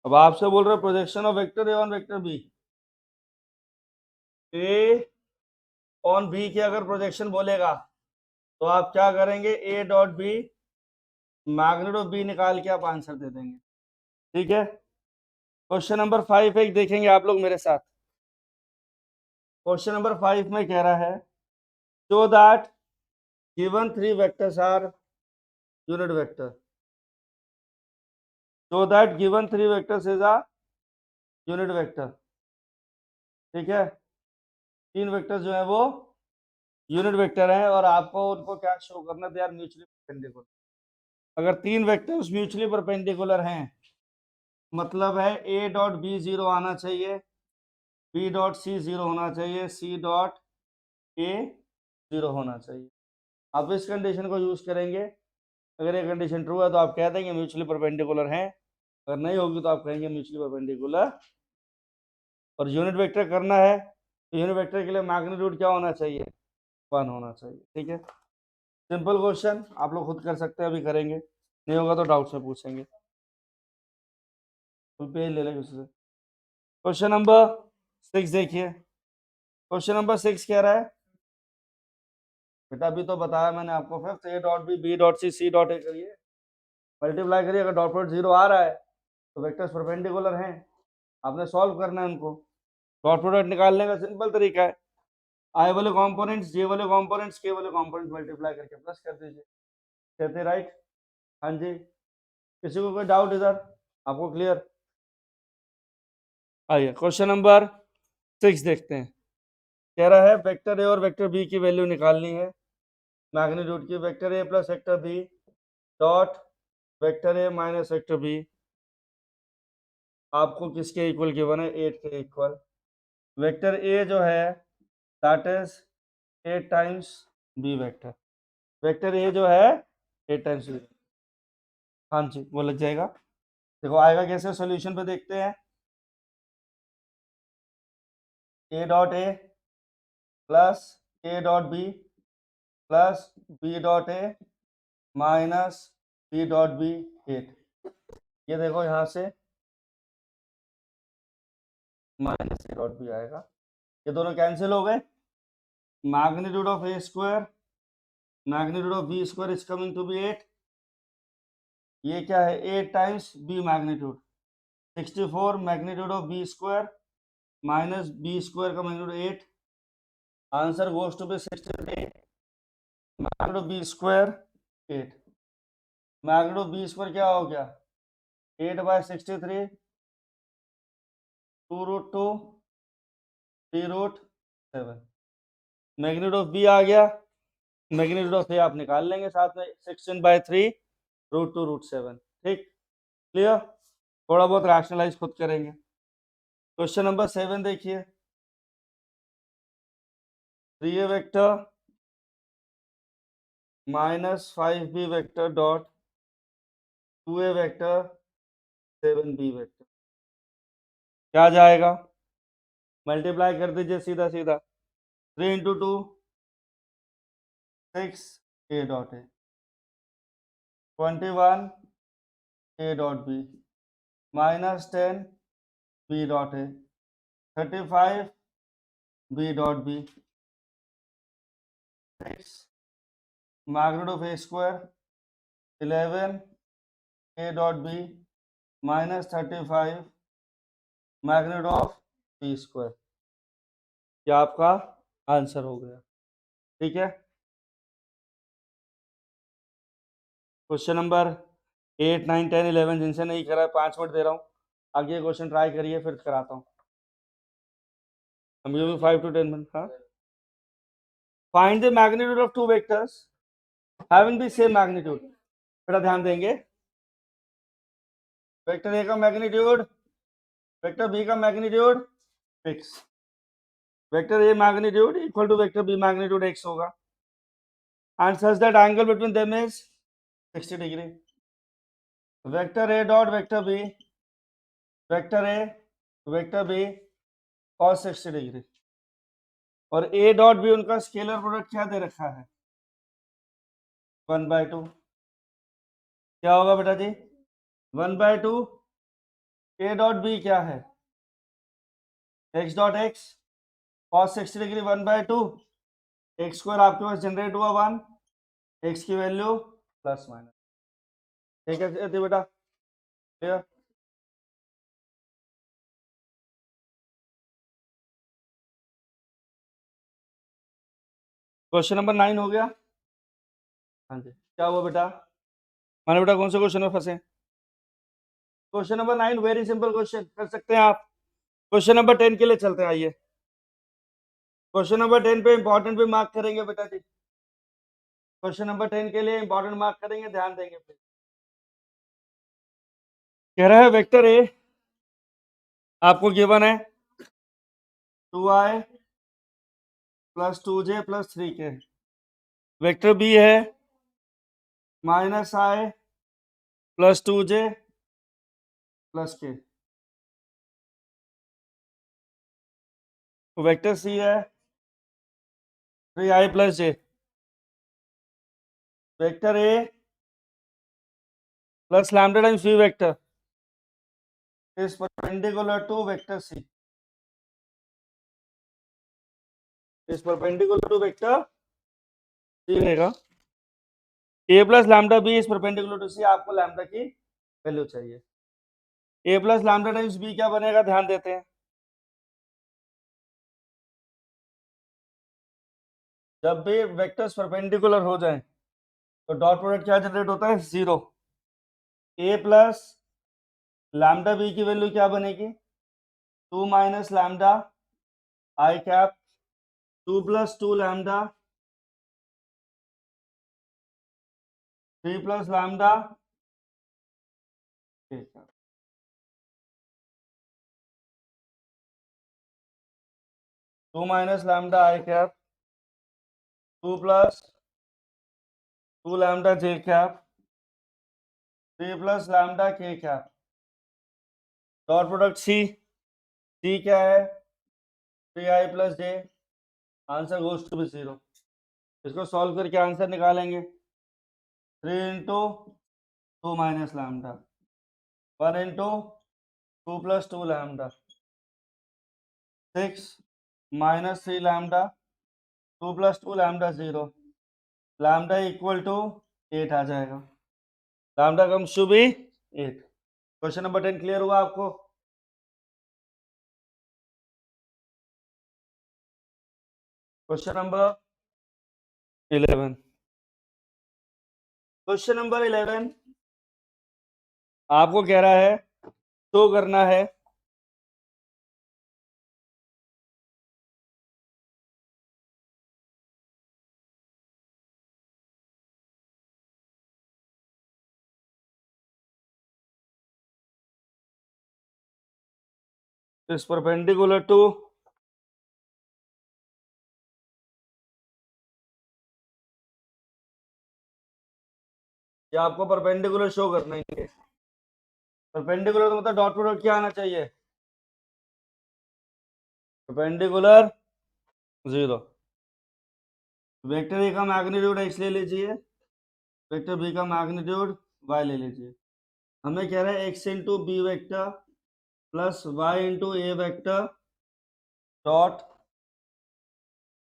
अब आपसे बोल रहे projection of vector a on vector b. A on b की अगर प्रोजेक्शन बोलेगा तो आप क्या करेंगे, a dot B magnitude of b निकाल के आप आंसर दे देंगे। ठीक है, क्वेश्चन नंबर 5 एक देखेंगे आप लोग मेरे साथ। क्वेश्चन नंबर 5 में कह रहा है show that given 3 vectors are unit vector, show that given 3 vectors is a unit vector. ठीक है, 3 वेक्टर्स जो है वो यूनिट वेक्टर हैं और आपको उनको क्या शो करना, दे आर म्यूचुअली परपेंडिकुलर। अगर 3 वेक्टर्स म्यूचुअली परपेंडिकुलर हैं मतलब है ए डॉट बी 0 आना चाहिए, बी डॉट सी 0 होना चाहिए, सी डॉट ए 0 होना चाहिए। आप इस कंडीशन को यूज करेंगे। अगर ये कंडीशन ट्रू है तो आप कह देंगे म्यूचुअली परपेंडिकुलर हैं, अगर नहीं होगी तो आप कहेंगे म्यूचुअली परपेंडिकुलर। और यूनिट वेक्टर करना है तो यूनिट वेक्टर के लिए मैग्नीट्यूड क्या होना चाहिए, 1 होना चाहिए। ठीक है, सिंपल क्वेश्चन, आप लोग खुद कर सकते हैं, अभी करेंगे, नहीं होगा तो डाउट से पूछेंगे। पेज ले लेंगे उससे। क्वेश्चन नंबर 6 देखिए, क्वेश्चन नंबर 6 कह रहा है बेटा अभी तो बताया मैंने आपको, fifth a dot B B dot c c dot a करिए, मल्टीप्लाई करिए। अगर डॉट प्रोडक्ट 0 आ रहा है तो वेक्टर्स परपेंडिकुलर हैं, आपने सॉल्व करना है उनको। डॉट प्रोडक्ट निकालने का सिंपल तरीका है, आई वाले कंपोनेंट्स जे वाले कंपोनेंट्स के वाले कंपोनेंट्स मल्टीप्लाई करके प्लस कर दीजिए। कहते राइट? हाँ जी, किसी को कोई डाउट इधर? आपको क्लियर? आइए क्वेश्चन नंबर 6 देखते हैं। कह रहा है वेक्टर ए और वेक्टर बी की वैल्यू निकालनी है, मैग्नीट्यूड की। वेक्टर ए plus vector B dot vector ए माइनस वेक्टर बी आपको किसके इक्वल गिवन है, 8 के इक्वल। वेक्टर ए जो है that is 8 times b vector, vector a जो है 8 टाइम्स बी। हाँ जी, वो लग जाएगा। देखो आएगा कैसे, सॉल्यूशन पे देखते हैं। A dot A plus A dot B plus B dot A minus b dot b 8। ये देखो यहाँ से माइनस ए डॉट बी आएगा, ये दोनों कैंसिल हो गए। Magnitude of A square magnitude of B square is coming to be 8। ये क्या है, 8 times b magnitude 64, magnitude of B square minus b square का magnitude 8, answer goes to be 63। Magnitude of B square 8, magnitude of B square क्या हो गया, 8/63, 2√2, 3√7। मैग्नीट्यूड ऑफ बी आ गया, मैग्नीट्यूड ऑफ ए आप निकाल लेंगे साथ में, 16/3 √2√7। ठीक, क्लियर? थोड़ा बहुत रैशनलाइज खुद करेंगे। क्वेश्चन नंबर 7 देखिए, 3a vector minus 5b vector dot 2a vector 7b vector क्या जाएगा, मल्टीप्लाई कर दीजिए सीधा सीधा। 3 into 2 6 a dot a, 21 a dot b minus 10 b dot a, 35 b dot b, 6 magnitude of A square 11 a dot b minus 35 magnitude of B square. ये आपका आंसर हो गया। ठीक है, क्वेश्चन नंबर 8, 9, 10, 11 जिनसे नहीं करा है 5 मिनट दे रहा हूँ, आगे क्वेश्चन ट्राई करिए फिर कराता हूँ। I'm giving 5 to 10 minutes. हाँ, find the magnitude of 2 vectors having the same magnitude. बेटा ध्यान देंगे, वेक्टर ए का मैग्नीट्यूड वेक्टर बी का magnitude fix, vector a magnitude equal to vector b magnitude x होगा। and such that angle between them is 60 degree. Vector A dot vector B, vector A vector B cos 60 degree, और A डॉट B उनका स्केलर प्रोडक्ट क्या दे रखा है 1/2. क्या होगा बेटा जी 1/2. A डॉट B क्या है x dot x cos 60 degree 1/2. x square आपके पास जनरेट हुआ 1, x की वैल्यू प्लस माइनस. ठीक है बेटा, क्लियर. क्वेश्चन नंबर 9 हो गया. हाँ जी, क्या हुआ बेटा, माने बेटा कौन से क्वेश्चन में फंसे. Question number 9 very simple question, कर सकते हैं आप. क्वेश्चन नंबर 10 के लिए चलते हैं. आइए क्वेश्चन नंबर 10 पे इंपॉर्टेंट भी मार्क करेंगे बेटा जी. क्वेश्चन नंबर 10 के लिए इंपॉर्टेंट मार्क करेंगे, ध्यान देंगे. फिर कह रहा है वेक्टर ए आपको गिवन है 2i plus 2j plus 3k. Vector B है -i plus 2j plus k. Vector सी है 3i plus j. Vector A plus lambda times v vector is perpendicular to vector c. is perpendicular to vector c रहेगा. a plus lambda b is perpendicular to c. आपको लैम्डा की वैल्यू चाहिए. a plus lambda times b क्या बनेगा, ध्यान देते हैं. जब भी वेक्टर्स परपेंडिकुलर हो जाएं तो डॉट प्रोडक्ट क्या जनरेट होता है 0. a प्लस लैम्डा b की वैल्यू क्या बनेगी 2 minus lambda i cap 2 plus 2 lambda 3 plus lambda 2 minus lambda i cap 2 plus 2 lambda j cap 3 plus lambda k cap. Dot product c क्या है 3i plus j. Answer goes to be 0. इसको सॉल्व करके आंसर निकालेंगे 3 into 2 minus lambda 1 into 2 plus 2 lambda 6 minus 3 lambda 2 plus 2 lambda 0. Lambda equal to 8 आ जाएगा. Lambda comes to be 8. Question number 10 clear हुआ आपको. Question number 11. क्वेश्चन नंबर 11 आपको कह रहा है शो करना है is perpendicular to या आपको परपेंडिकुलर शो करना है. परपेंडिकुलर तो मतलब डॉट प्रोडक्ट क्या आना चाहिए परपेंडिकुलर 0. वेक्टर ए का मैग्नीट्यूड x ले लीजिए, वेक्टर बी का मैग्नीट्यूड y ले लीजिए. हमें कह रहा है x into b vector plus y into a vector dot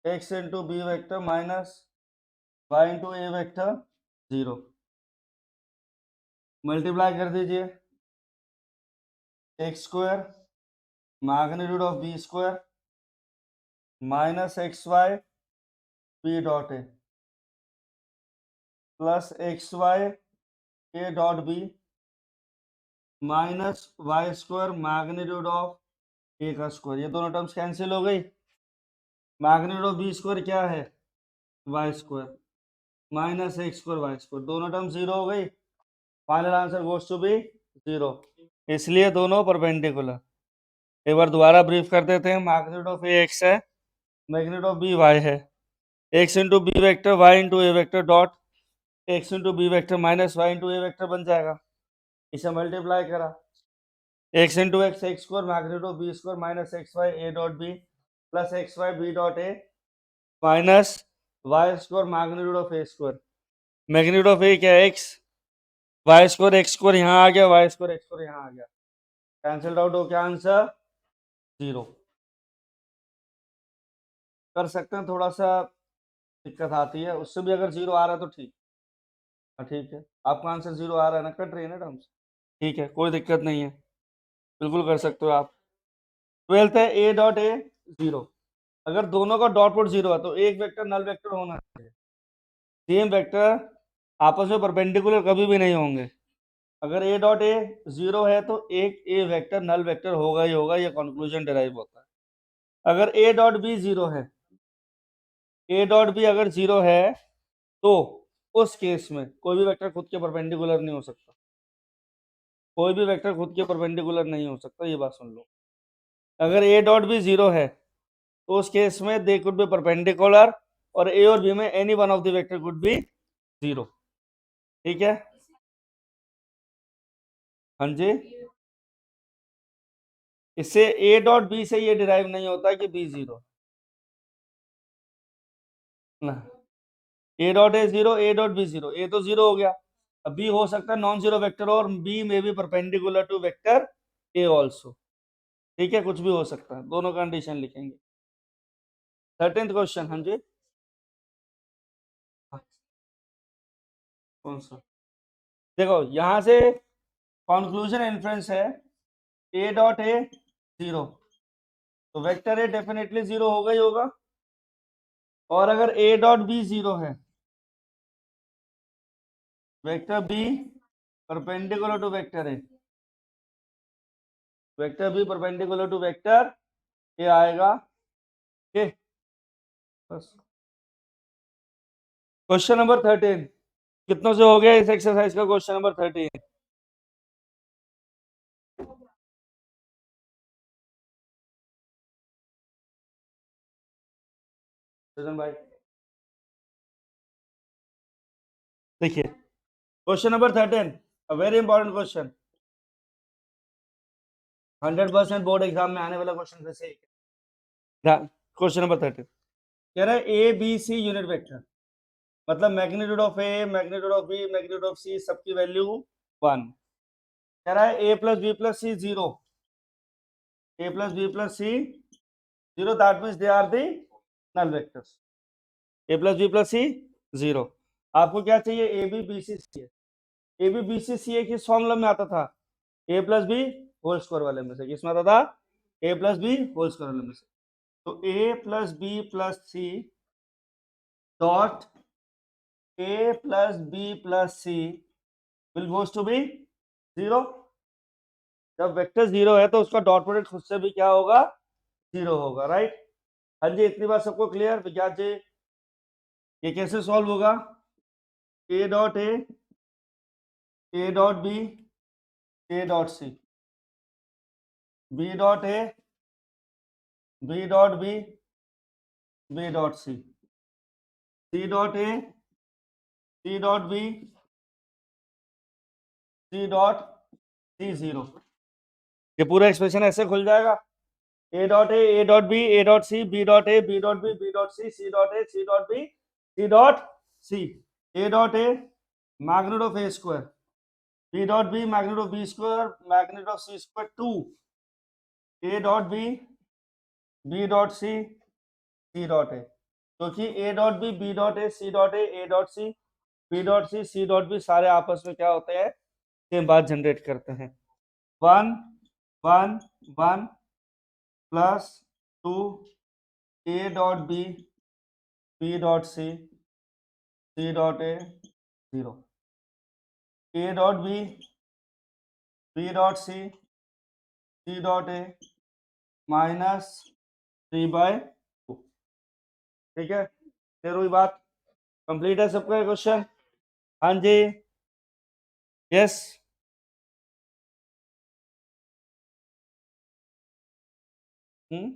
x into b vector minus y into a vector 0. Multiply कर दीजिए x square magnitude of B square minus x y b dot A plus x y a dot b minus y square magnitude of a का स्क्वायर. ये दोनों टर्म्स कैंसिल हो गई. मैग्नीट्यूड ऑफ बी स्क्वायर क्या है y square minus x square y square. दोनों टर्म 0 हो गई. Final answer goes to be 0. इसलिए दोनों परपेंडिकुलर. एक बार दोबारा ब्रीफ कर देते हैं. मैग्नीट्यूड ऑफ ए एक्स है, मैग्नीट्यूड ऑफ बी वाई है. X into b vector y into a vector dot x into b vector minus y into a vector बन जाएगा। इसे मल्टीप्लाई करा, x into x x square magnitude of B square minus x y a dot B plus x y b dot A minus y square magnitude of A square. Magnitude of a क्या है? X, y square x square यहाँ आ गया, वाई स्क्वायर एक्स स्क्वायर यहाँ आ गया, कैंसिल आउट हो गया, आंसर 0। कर सकते हैं, थोड़ा सा दिक्कत आती है उससे भी, अगर 0 आ रहा है तो ठीक। हाँ ठीक है, आपका आंसर 0 आ रहा है ना, कट रही है ना टर्म्स, ठीक है, कोई दिक्कत नहीं है, बिल्कुल कर सकते हो आप। 12th है ए डॉट ए 0। अगर दोनों का डॉट प्रोडक्ट 0 है तो एक वेक्टर नल वेक्टर होना चाहिए। सेम वेक्टर आपस में परपेंडिकुलर कभी भी नहीं होंगे। अगर ए डॉट ए 0 है तो एक ए वेक्टर नल वेक्टर होगा ही होगा, ये कंक्लूजन डिराइव होता है। अगर ए डॉट बी 0 है, ए डॉट बी अगर 0 है तो उस केस में कोई भी वेक्टर खुद के परपेंडिकुलर नहीं हो सकता, कोई भी वेक्टर खुद के परपेंडिकुलर नहीं हो सकता, ये बात सुन लो। अगर ए डॉट बी 0 है तो उस केस में दे कुड बी परपेंडिकुलर, और ए और बी में any one of the vector could be 0। ठीक है, हाँ जी। इससे ए डॉट बी से ये डिराइव नहीं होता कि बी 0 ना। A dot A 0, A dot b 0, a तो 0 हो गया, अब बी हो सकता है नॉन जीरो वेक्टर और बी में भी perpendicular to vector a also. ठीक है, कुछ भी हो सकता है, दोनों कंडीशन लिखेंगे। 13th क्वेश्चन, हाँ जी। हाँ, कौन सा? देखो यहां से कंक्लूजन इन्फ्रेंस है, ए डॉट ए 0 तो वेक्टर ए डेफिनेटली 0 होगा ही होगा, और अगर ए डॉट बी 0 है, vector b perpendicular to vector a, vector b perpendicular to vector a आएगा। ठीक, बस। क्वेश्चन नंबर 13 कितनों से हो गया इस एक्सरसाइज का? क्वेश्चन नंबर 13 भाई देखिए, question number 13 a very important question, 100% board exam में आने वाला क्वेश्चन में से एक है। क्वेश्चन नंबर 13 कह रहा है A B c unit vector, मतलब magnitude of A, magnitude of b, magnitude of c, सबकी वैल्यू 1। कह रहा है ए plus b plus c 0, a plus b plus c 0, that means they are the null vectors. A plus b plus c 0, आपको क्या चाहिए? A b b c c. A b b c c a किस फॉर्मूला में आता था? A plus B whole square वाले में से, किसमें आता था? A plus B whole square वाले में से। तो a plus b plus c dot A plus b plus c will goes to be 0। जब वेक्टर 0 है तो उसका डॉट प्रोडक्ट खुद से भी क्या होगा? 0 होगा, राइट। हाँ जी, इतनी बात सबको क्लियर? विज्ञान जी ये कैसे सॉल्व होगा? A dot A dot b, A dot c, b dot A, B dot B, B dot c, c dot a, c dot B, c dot c 0। ये पूरा एक्सप्रेशन ऐसे खुल जाएगा, a dot A dot b, A dot c, b dot A, B dot B, B dot C dot a, c dot B, c dot c, A dot a magnitude of A square, B dot B magnitude of B square, magnitude of c square 2, A dot B, B dot C dot a, क्योंकि a dot B dot a, c dot A dot c, b dot C dot b सारे आपस में क्या होते हैं? सेम बात जनरेट करते हैं। 1 1 1 प्लस 2 ए डॉट बी, बी डॉट सी डॉट ए 0, ए डॉट बी, बी डॉट सी डॉट ए माइनस 3/2। ठीक है, फिर वही बात कंप्लीट है सबका क्वेश्चन? हाँ जी, यस। हम्म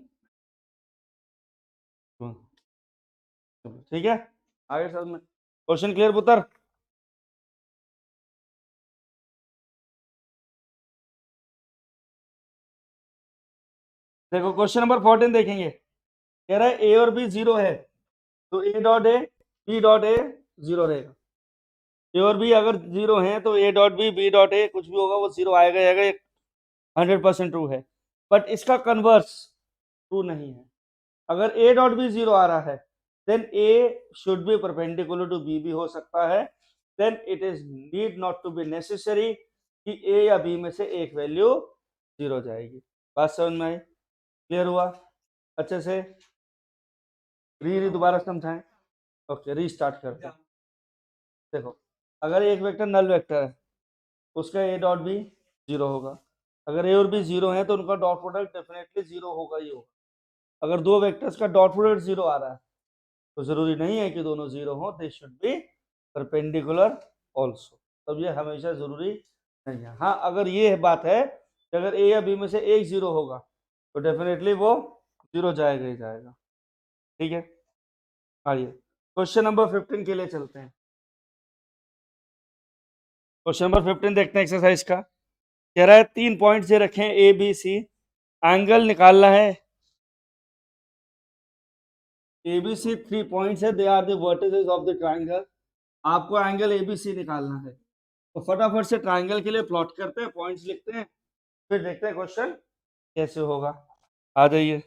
ठीक है, आगे समझ में। क्वेश्चन क्लियर पुत्र? देखो क्वेश्चन नंबर 14 देखेंगे, कह रहा है ए और बी जीरो है, तो A dot A B dot A zero रहेगा। ए और बी अगर जीरो है तो A dot B dot A कुछ भी होगा वो जीरो आएगा आएगा, 100% ट्रू है। बट इसका कन्वर्स ट्रू नहीं है। अगर ए डॉट बी जीरो आ रहा है then A should be perpendicular to B भी हो सकता है, then it is need not to be necessary कि ए या बी में से एक वैल्यू जीरो जाएगी। बात समझ में आई? क्लियर हुआ अच्छे से? दोबारा समझाएं। ओके, रीस्टार्ट करते हैं। देखो अगर एक वेक्टर नल वेक्टर है उसका ए डॉट बी जीरो होगा। अगर ए और बी जीरो है तो उनका डॉट प्रोडक्ट डेफिनेटली जीरो होगा ही होगा। अगर दो वेक्टर्स का डॉट प्रोडक्ट जीरो आ रहा है तो जरूरी नहीं है कि दोनों जीरो हो, they should be perpendicular also. तब ये हमेशा जरूरी नहीं है। हाँ अगर ये बात है कि अगर ए या बी में से एक जीरो होगा तो डेफिनेटली वो जीरो जाएगा ही जाएगा। ठीक है, आइए क्वेश्चन नंबर 15 के लिए चलते हैं। क्वेश्चन नंबर 15 देखते हैं एक्सरसाइज का। कह रहा है 3 पॉइंट से रखें ए बी सी, एंगल निकालना है। ए बी सी 3 पॉइंट्स है, they are the vertices of the triangle. आपको एंगल ए बी सी निकालना है, तो फटाफट से ट्रायंगल के लिए प्लॉट करते हैं, पॉइंट्स लिखते हैं, फिर देखते हैं क्वेश्चन कैसे होगा। आ जाइए।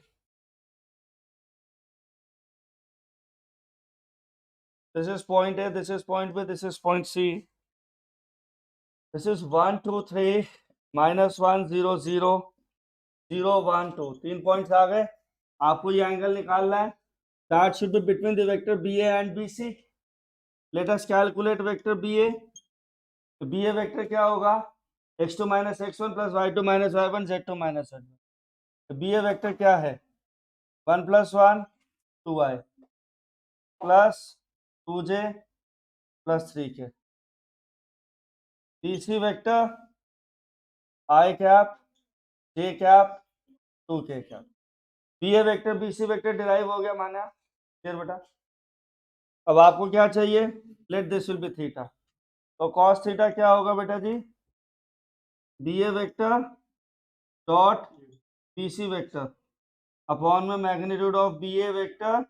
This is point A, this is point B, this is point C, this is 1 2 3 -1 0 0 0 1 2, 3 points आ गए। आपको ये एंगल निकालना है, that should be between the vector b a and b c. Let us calculate vector b a. तो बी ए वेक्टर क्या होगा? x2 minus x1 plus y2 minus y1 z2 minus z1। तो बी ए वेक्टर क्या है? 1 + 1 2y plus 2j plus 3k। तीसरी vector i cap j cap 2k cap. B A vector B C vector derive हो गया माना फिर बेटा। अब आपको क्या चाहिए? Let this will be theta. तो cos थीटा क्या होगा बेटा जी? बी ए vector dot B C vector upon में magnitude of b A vector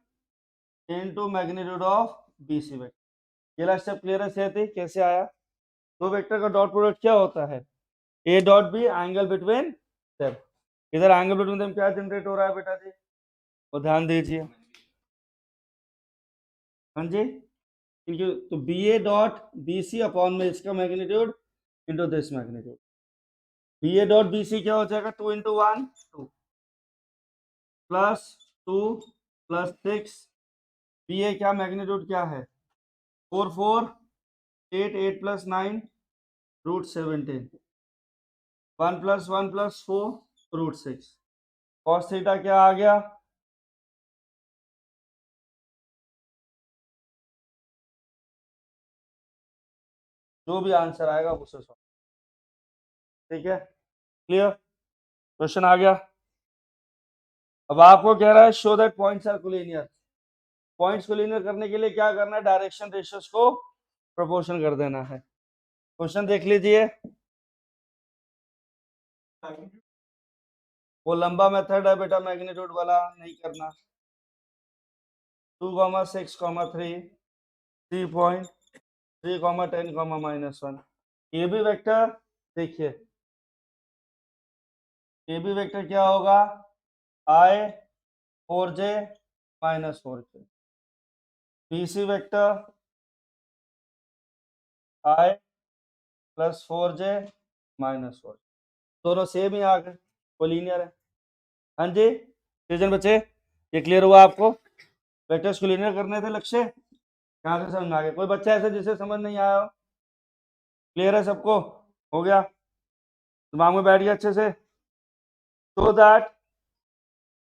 into magnitude of b C vector. ये स्टेप क्लियर है सेहती? कैसे आया? दो वेक्टर का डॉट प्रोडक्ट क्या होता है? ए dot B angle between them. इधर एंगल बिटवीन देम क्या जनरेट हो रहा है बेटा जी? वो ध्यान दीजिए। हाँ जी, क्योंकि तो बी ए डॉट बी सी अपॉन में इसका magnitude into this magnitude. B A dot B C क्या हो जाएगा? 2 × 1 2 प्लस 2 प्लस 6। बी ए क्या मैग्नीट्यूड क्या है? 4 4 8 8 + 9 √17। 1 + 1 + 4 √6। cos थीटा क्या आ गया? जो भी आंसर आएगा उसे सॉल्व। ठीक है, क्लियर? क्वेश्चन आ गया। अब आपको कह रहा है show that points are collinear. Points collinear करने के लिए क्या करना है? डायरेक्शन रेशियोज को प्रोपोर्शन कर देना है। क्वेश्चन देख लीजिए। वो लंबा मेथड है बेटा, मैग्नीट्यूड वाला नहीं करना। 2, 6, 3 3 पॉइंट 3, 10, -1। ये भी वेक्टर देखिए, ये भी वेक्टर क्या होगा? I 4j -4k। BC vector I + 4j -4। दोनों सेम ही आ गए, कोलिनियर है। हाँ जी सीजन बच्चे, ये क्लियर हुआ आपको? वेक्टर्स कोलिनियर करने थे लक्ष्य, यहाँ से समझ में आ गया? कोई बच्चा ऐसा जिसे समझ नहीं आया हो? क्लियर है सबको? हो गया? दिमाग में बैठ गया अच्छे से? so that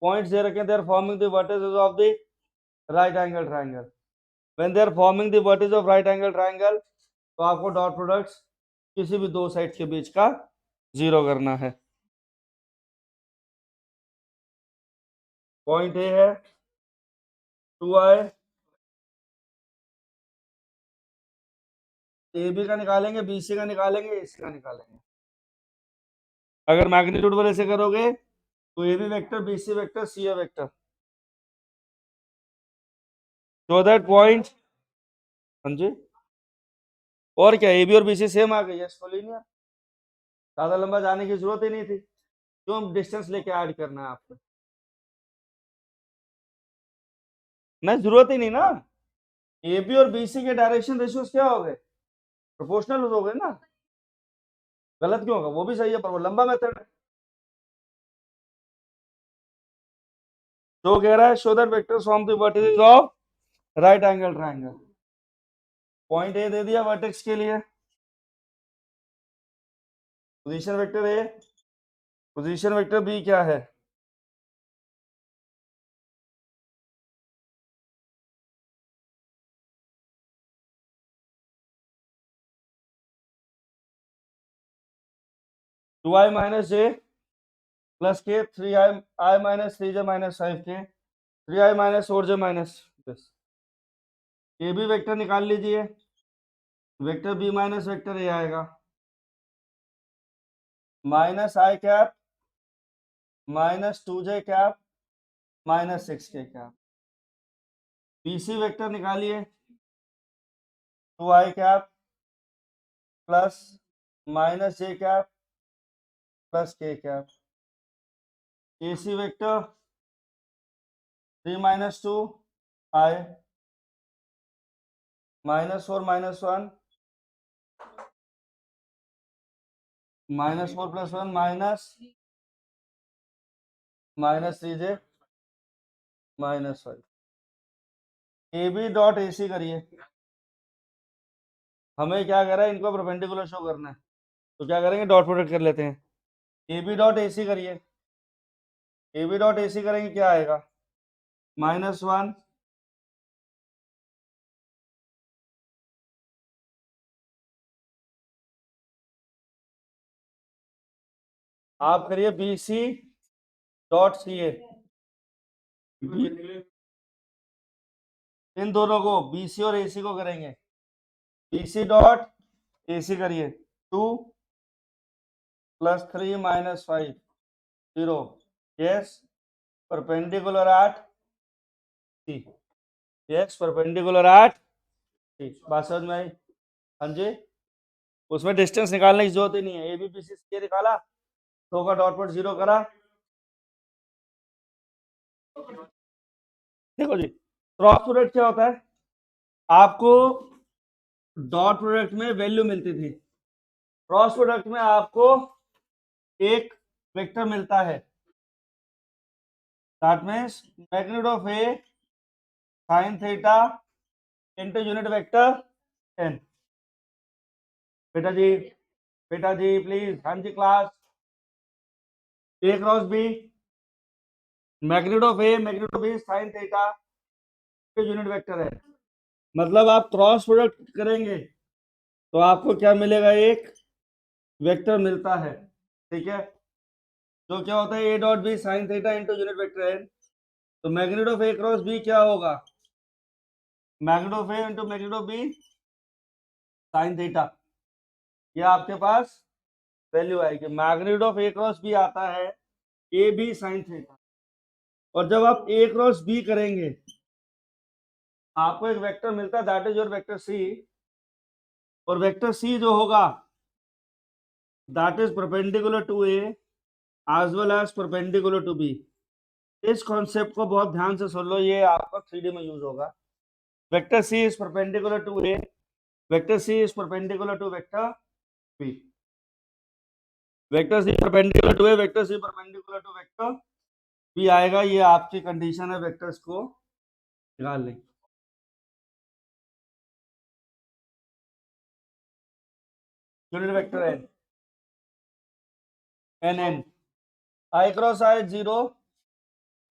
points they रखें, they are forming the vertices of the right angle triangle. when they are forming the vertices of right angle triangle तो आपको डॉट प्रोडक्ट्स किसी भी दो साइड के बीच का जीरो करना है। पॉइंट ए है 2i ए बी का निकालेंगे, बी सी का निकालेंगे, ए सी का निकालेंगे। अगर मैग्नीट्यूड वाले से करोगे तो A B vector, B C vector, C A vector, so that point. हाँ जी, और क्या, ए बी और बी सी सेम आ गई है, कोलिनियर, ज्यादा लंबा जाने की जरूरत ही नहीं थी, क्यों डिस्टेंस लेके ऐड करना है आपको, नहीं जरूरत ही नहीं ना। ए बी और बी सी के डायरेक्शन रेशियोज क्या हो गए, प्रोपोर्शनल हो गए ना। गलत क्यों होगा, वो भी सही है, पर वो लंबा मेथड है। तो कह रहा है show that vectors from the vertices of right angle triangle. Point a दे दिया वर्टेक्स के लिए, position vector a, position vector b क्या है, two i minus J plus k, three i minus three j minus five k, three i minus four j minus this. A B vector निकाल लीजिए, vector b minus vector a आएगा, माइनस आई cap minus two j cap minus six के कैप। बी सी वेक्टर निकालिए, two i cap plus minus j cap plus के cap. A C vector three minus two i minus four minus one minus four plus one minus minus three j minus five. A B dot a c करिए, हमें क्या कह रहा है, इनको परपेंडिकुलर शो करना है, तो क्या करेंगे, डॉट प्रोडक्ट कर लेते हैं। A B dot a c करिए, ए बी डॉट ए सी करेंगे क्या आएगा, माइनस वन आप करिए बी सी डॉट सी ए, इन दोनों को बी सी और ए सी को करेंगे, B c dot a c करिए, two plus three minus five zero, yes perpendicular at c, yes perpendicular at c. बात समझ में आई, हाँ जी, उसमें डिस्टेंस निकालने की जरूरत ही नहीं है, ए बी बी सी ये निकाला, दो का डॉट प्रोडक्ट जीरो करा। देखो जी, क्रॉस प्रोडक्ट क्या होता है, आपको डॉट प्रोडक्ट में वैल्यू मिलती थी, क्रॉस प्रोडक्ट में आपको एक वेक्टर मिलता है, that means magnitude of a sin theta into unit vector n। बेटा जी प्लीज, हाँ जी class, a cross b, magnitude of A magnitude of b sin theta unit vector है, मतलब आप क्रॉस प्रोडक्ट करेंगे तो आपको क्या मिलेगा, एक वेक्टर मिलता है, ठीक है, जो क्या होता है ए dot b sine theta into unit vector n. तो magnitude of a cross b क्या होगा, magnitude of A into magnitude of b sine theta, ये आपके पास वैल्यू आएगी, magnitude of a cross b आता है ए बी साइन थीटा, और जब आप ए क्रॉस बी करेंगे आपको एक वेक्टर मिलता है, that is your vector C, और वेक्टर सी जो होगा that is perpendicular to A as well as perpendicular to B. इस कॉन्सेप्ट को बहुत ध्यान से सुन लो, ये आपका 3D में यूज होगा। Vector C is perpendicular to A, vector C is perpendicular to vector B, vector C perpendicular to A, vector C perpendicular to vector B आएगा, ये आपकी कंडीशन है वेक्टर्स को निकाल लें। यूनिट वेक्टर है N N, I cross I zero,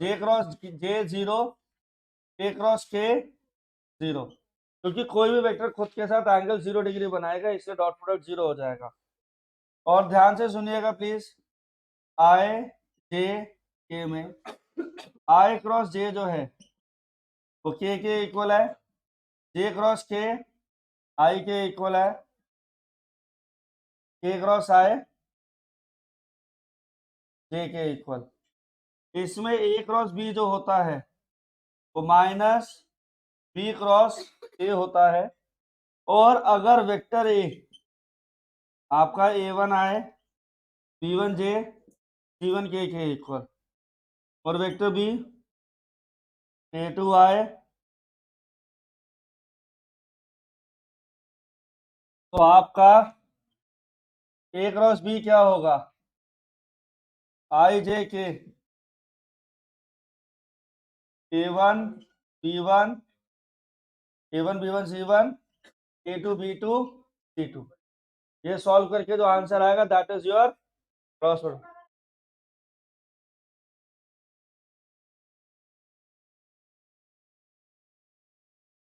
J cross J zero, K cross K zero, क्योंकि कोई भी वेक्टर खुद के साथ एंगल 0 डिग्री बनाएगा, इसलिए डॉट प्रोडक्ट 0 हो जाएगा। और ध्यान से सुनिएगा प्लीज, आई जे के में आई क्रॉस जे जो है वो के इक्वल है, जे क्रॉस के आई के इक्वल है, के क्रॉस आई जे के इक्वल, इसमें ए क्रॉस बी जो होता है वो माइनस बी क्रॉस ए होता है, और अगर वेक्टर ए आपका A1 आए B1 जे C1 के इक्वल, और वेक्टर बी A2 आए तो आपका ए क्रॉस बी क्या होगा, आई जे के A1 B1 A1 B1 C1 A2 B2 C2। ये सॉल्व करके जो आंसर आएगा that is your cross product.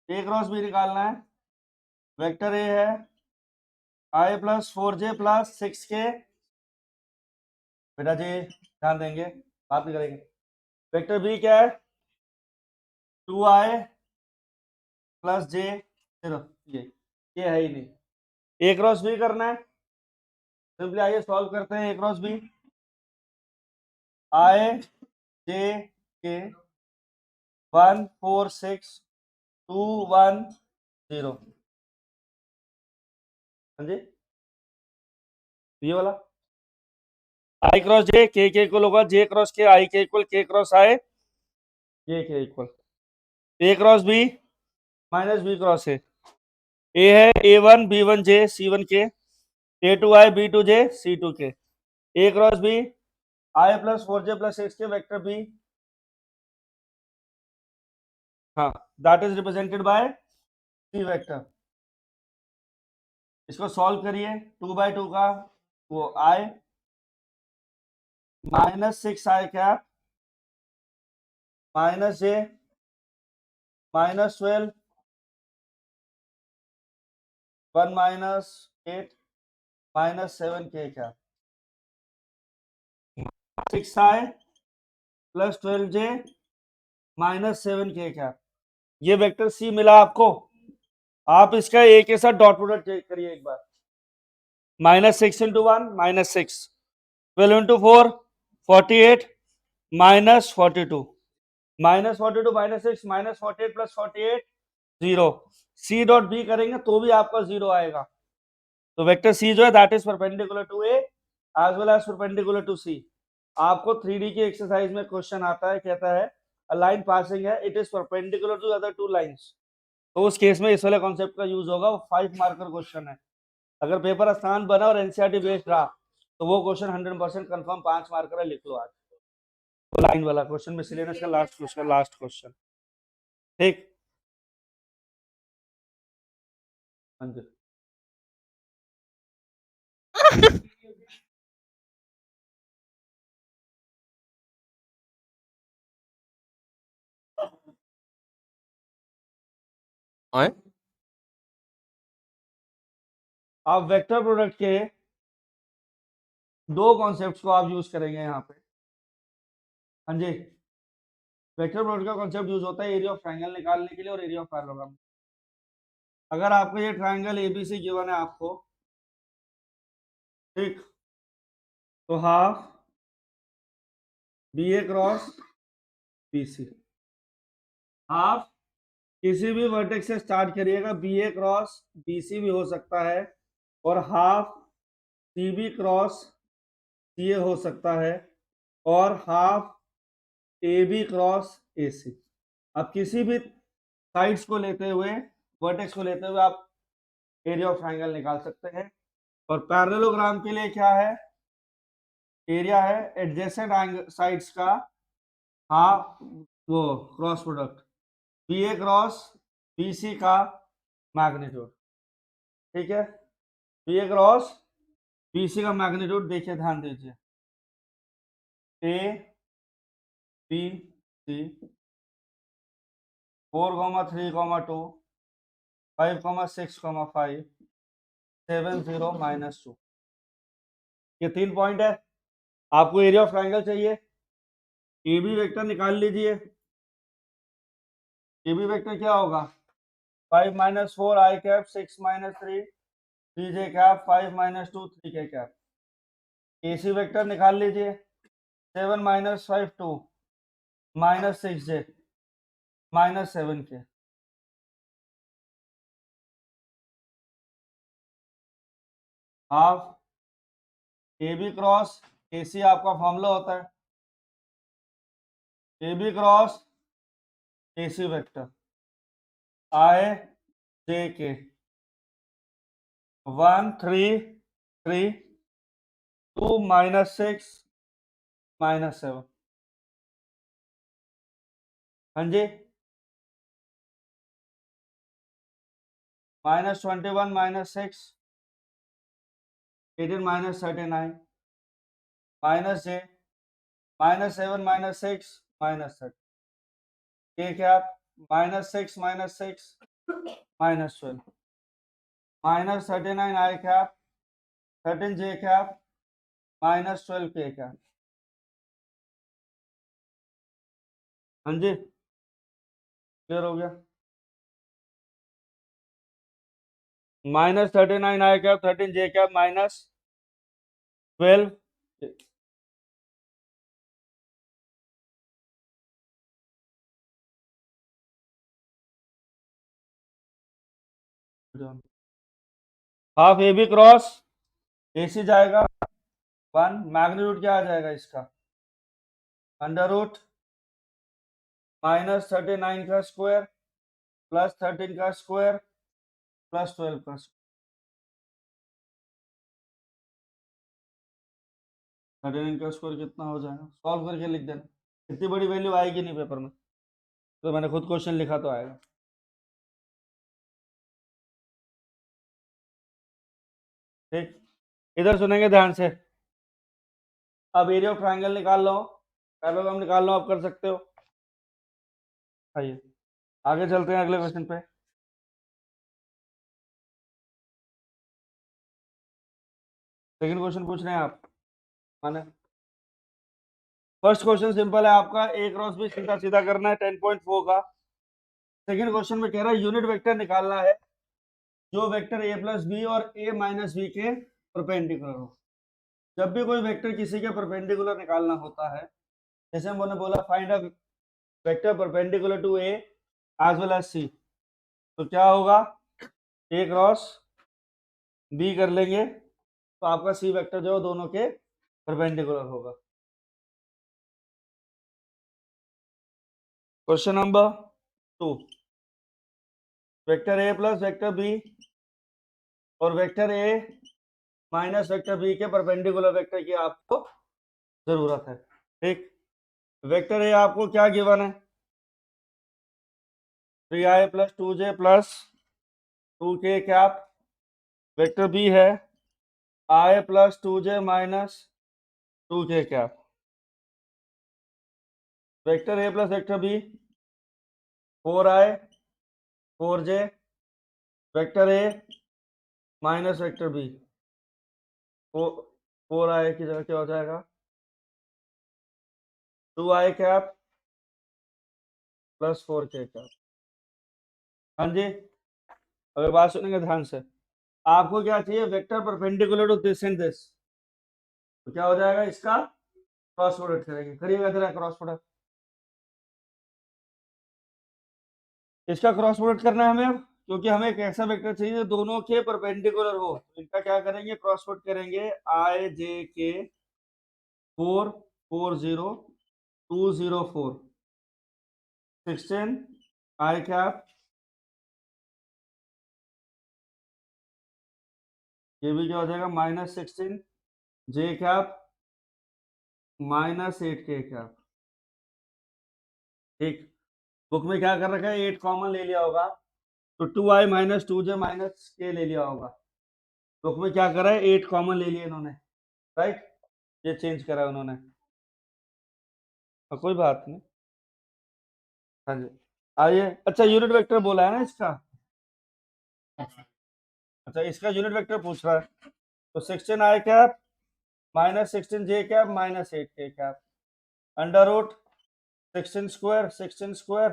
A cross B निकालना है, वेक्टर ए है आई प्लस 4J प्लस 6K, बेटा जी ध्यान देंगे, बात नहीं करेंगे। वेक्टर बी क्या है, 2I प्लस J, चलो ये है ही नहीं, ए क्रॉस बी करना है, सिंपली आइए सॉल्व करते हैं। ए क्रॉस बी आई जे के 1 4 6 2 1 0, हाँ जी ये वाला आई क्रॉस जे के इक्वल होगा जे क्रॉस के, आई के इक्वल के क्रॉस आई जे के equal, A cross B minus B cross A है A1 B1 जे C1 के, A2 I B2 j C2 k, a cross b i plus 4J plus 6 k vector b, हाँ that is represented by c vector. इसको सॉल्व करिए, 2/2 का वो i minus 6I cap minus j minus 12 1 minus 8 minus 7K cap, 6I plus 12J minus 7K cap. ये वेक्टर सी मिला आपको, आप इसका ए के साथ डॉट प्रोडक्ट करिए एक बार, minus 6 into 1 minus 6, 12 into 4 48 minus 42, minus 42 minus 6 minus 48 plus 48 0, c dot b करेंगे तो भी आपका जीरो आएगा। तो वेक्टर सी जो है that is perpendicular to A as well as perpendicular to c. आपको 3D की एक्सरसाइज में क्वेश्चन आता है, कहता है अ लाइन पासिंग है, it is perpendicular to other two lines, तो उस केस में इस वाले कॉन्सेप्ट का यूज होगा। वो 5 मार्कर क्वेश्चन है, अगर पेपर आसान बना और एनसीईआरटी बेस्ड रहा तो वो क्वेश्चन 100% कंफर्म 5 मार्कर है, लिख लो आज। तो लाइन वाला क्वेश्चन मिसलेनियस का लास्ट क्वेश्चन, ठीक। हाँ जी आप वेक्टर प्रोडक्ट के दो कॉन्सेप्ट्स को आप यूज करेंगे यहाँ पे। हाँ जी, वेक्टर प्रोडक्ट का कॉन्सेप्ट यूज होता है एरिया ऑफ ट्रायंगल निकालने के लिए और एरिया ऑफ पैरेललोग्राम। अगर आपको ये ट्रायंगल एबीसी गिवन है आपको, ठीक, तो हाफ बी ए क्रॉस बी सी, हाफ किसी भी वर्टेक्स से स्टार्ट करिएगा, बी ए क्रॉस बी सी भी हो सकता है, और half c b cross c a हो सकता है, और half a B cross a c. अब किसी भी साइड्स को लेते हुए, वर्टेक्स को लेते हुए आप एरिया ऑफ ट्रायंगल निकाल सकते हैं। और पैरेललोग्राम के लिए क्या है, एरिया है एडजेसेंट साइड्स का हाफ वो क्रॉस प्रोडक्ट, बी ए क्रॉस बी सी का मैग्नीट्यूड, ठीक है। बी ए क्रॉस बी सी का मैग्नीट्यूड देखिए, ध्यान दीजिए, ए बी सी 4,3,2 5,6,5 7 0 -2, ये 3 पॉइंट है। आपको एरिया ऑफ ट्रायंगल चाहिए, ए बी वेक्टर निकाल लीजिए। ए बी वेक्टर क्या होगा, 5 - 4 I cap 6 - 3 3j cap 5 minus 2 3k cap. AC vector निकाल लीजिए 7 minus 5 2 minus 6j minus 7k। Half AB cross AC आपका फॉर्मूला होता है AB cross AC vector I J K 1 3 3 2 minus 6 minus 7। हाँ जी minus 21 minus 6 18 minus 39 minus j minus 7 minus 6 minus 30 k cap minus 6 minus 6 minus 12 minus 39 I cap 13 j cap minus 12 k cap. हाँ जी क्लियर हो गया। Minus 39 I cap 13 j cap minus 12 half AB cross AC जाएगा 1 मैग्नीट्यूड क्या आ जाएगा इसका अंडर रूट माइनस 39 का स्क्वायर प्लस 13 का स्क्वायर प्लस 12 का स्क्वायर। 39 का स्क्वायर कितना हो जाएगा सॉल्व करके लिख देना। इतनी बड़ी वैल्यू आएगी नहीं पेपर में तो मैंने खुद क्वेश्चन लिखा तो आएगा। ठीक इधर सुनेंगे ध्यान से। अब एरिया ऑफ ट्रायंगल निकाल लो पैरेललोग्राम निकाल लो आप कर सकते हो। आइए आगे चलते हैं अगले क्वेश्चन पे। सेकंड क्वेश्चन पूछ रहे हैं आप माने फर्स्ट क्वेश्चन सिंपल है आपका ए क्रॉस बी सीधा सीधा करना है 10.4 का। सेकंड क्वेश्चन में कह रहा है यूनिट वेक्टर निकालना है जो वेक्टर ए प्लस बी और ए माइनस बी के परपेंडिकुलर हो। जब भी कोई वेक्टर किसी के परपेंडिकुलर निकालना होता है जैसे हमने बोला find a vector perpendicular to A as well as c तो क्या होगा ए क्रॉस बी कर लेंगे तो आपका सी वेक्टर जो है दोनों के परपेंडिकुलर होगा। क्वेश्चन नंबर 2 वेक्टर ए प्लस वेक्टर बी और वेक्टर ए माइनस वेक्टर बी के परपेंडिकुलर वेक्टर की आपको जरूरत है। ठीक वेक्टर ए आपको क्या गिवन है 3i plus 2j plus 2k cap. Vector B है i plus 2j minus 2k cap. Vector A plus vector B 4i 4j vector A minus vector B 4i की जगह क्या हो जाएगा 2i cap plus 4k cap. हाँ जी अगर बात सुनेंगे ध्यान से आपको क्या चाहिए vector perpendicular to this and this तो क्या हो जाएगा इसका क्रॉस प्रोडक्ट करेंगे करिएगा जरा क्रॉस प्रोडक्ट। इसका क्रॉस प्रोडक्ट करना है हमें अब क्योंकि हमें एक ऐसा वेक्टर चाहिए जो दोनों के परपेंडिकुलर हो तो इनका क्या करेंगे क्रॉस प्रोडक्ट करेंगे i j k 4 4 0 2 0 4 16 i cap ये भी क्या हो जाएगा minus 16 j cap minus 8k cap. ठीक बुक में क्या कर रखा है 8 कॉमन ले लिया होगा तो 2i minus 2j minus k ले लिया होगा। बुक में क्या करा है 8 कॉमन ले लिया इन्होंने राइट ये चेंज करा है उन्होंने कोई बात नहीं। हाँ जी आइए अच्छा यूनिट वेक्टर बोला है ना इसका अच्छा इसका यूनिट वेक्टर पूछ रहा है तो 16 i cap minus 16 j cap minus 8 k cap under root 16 square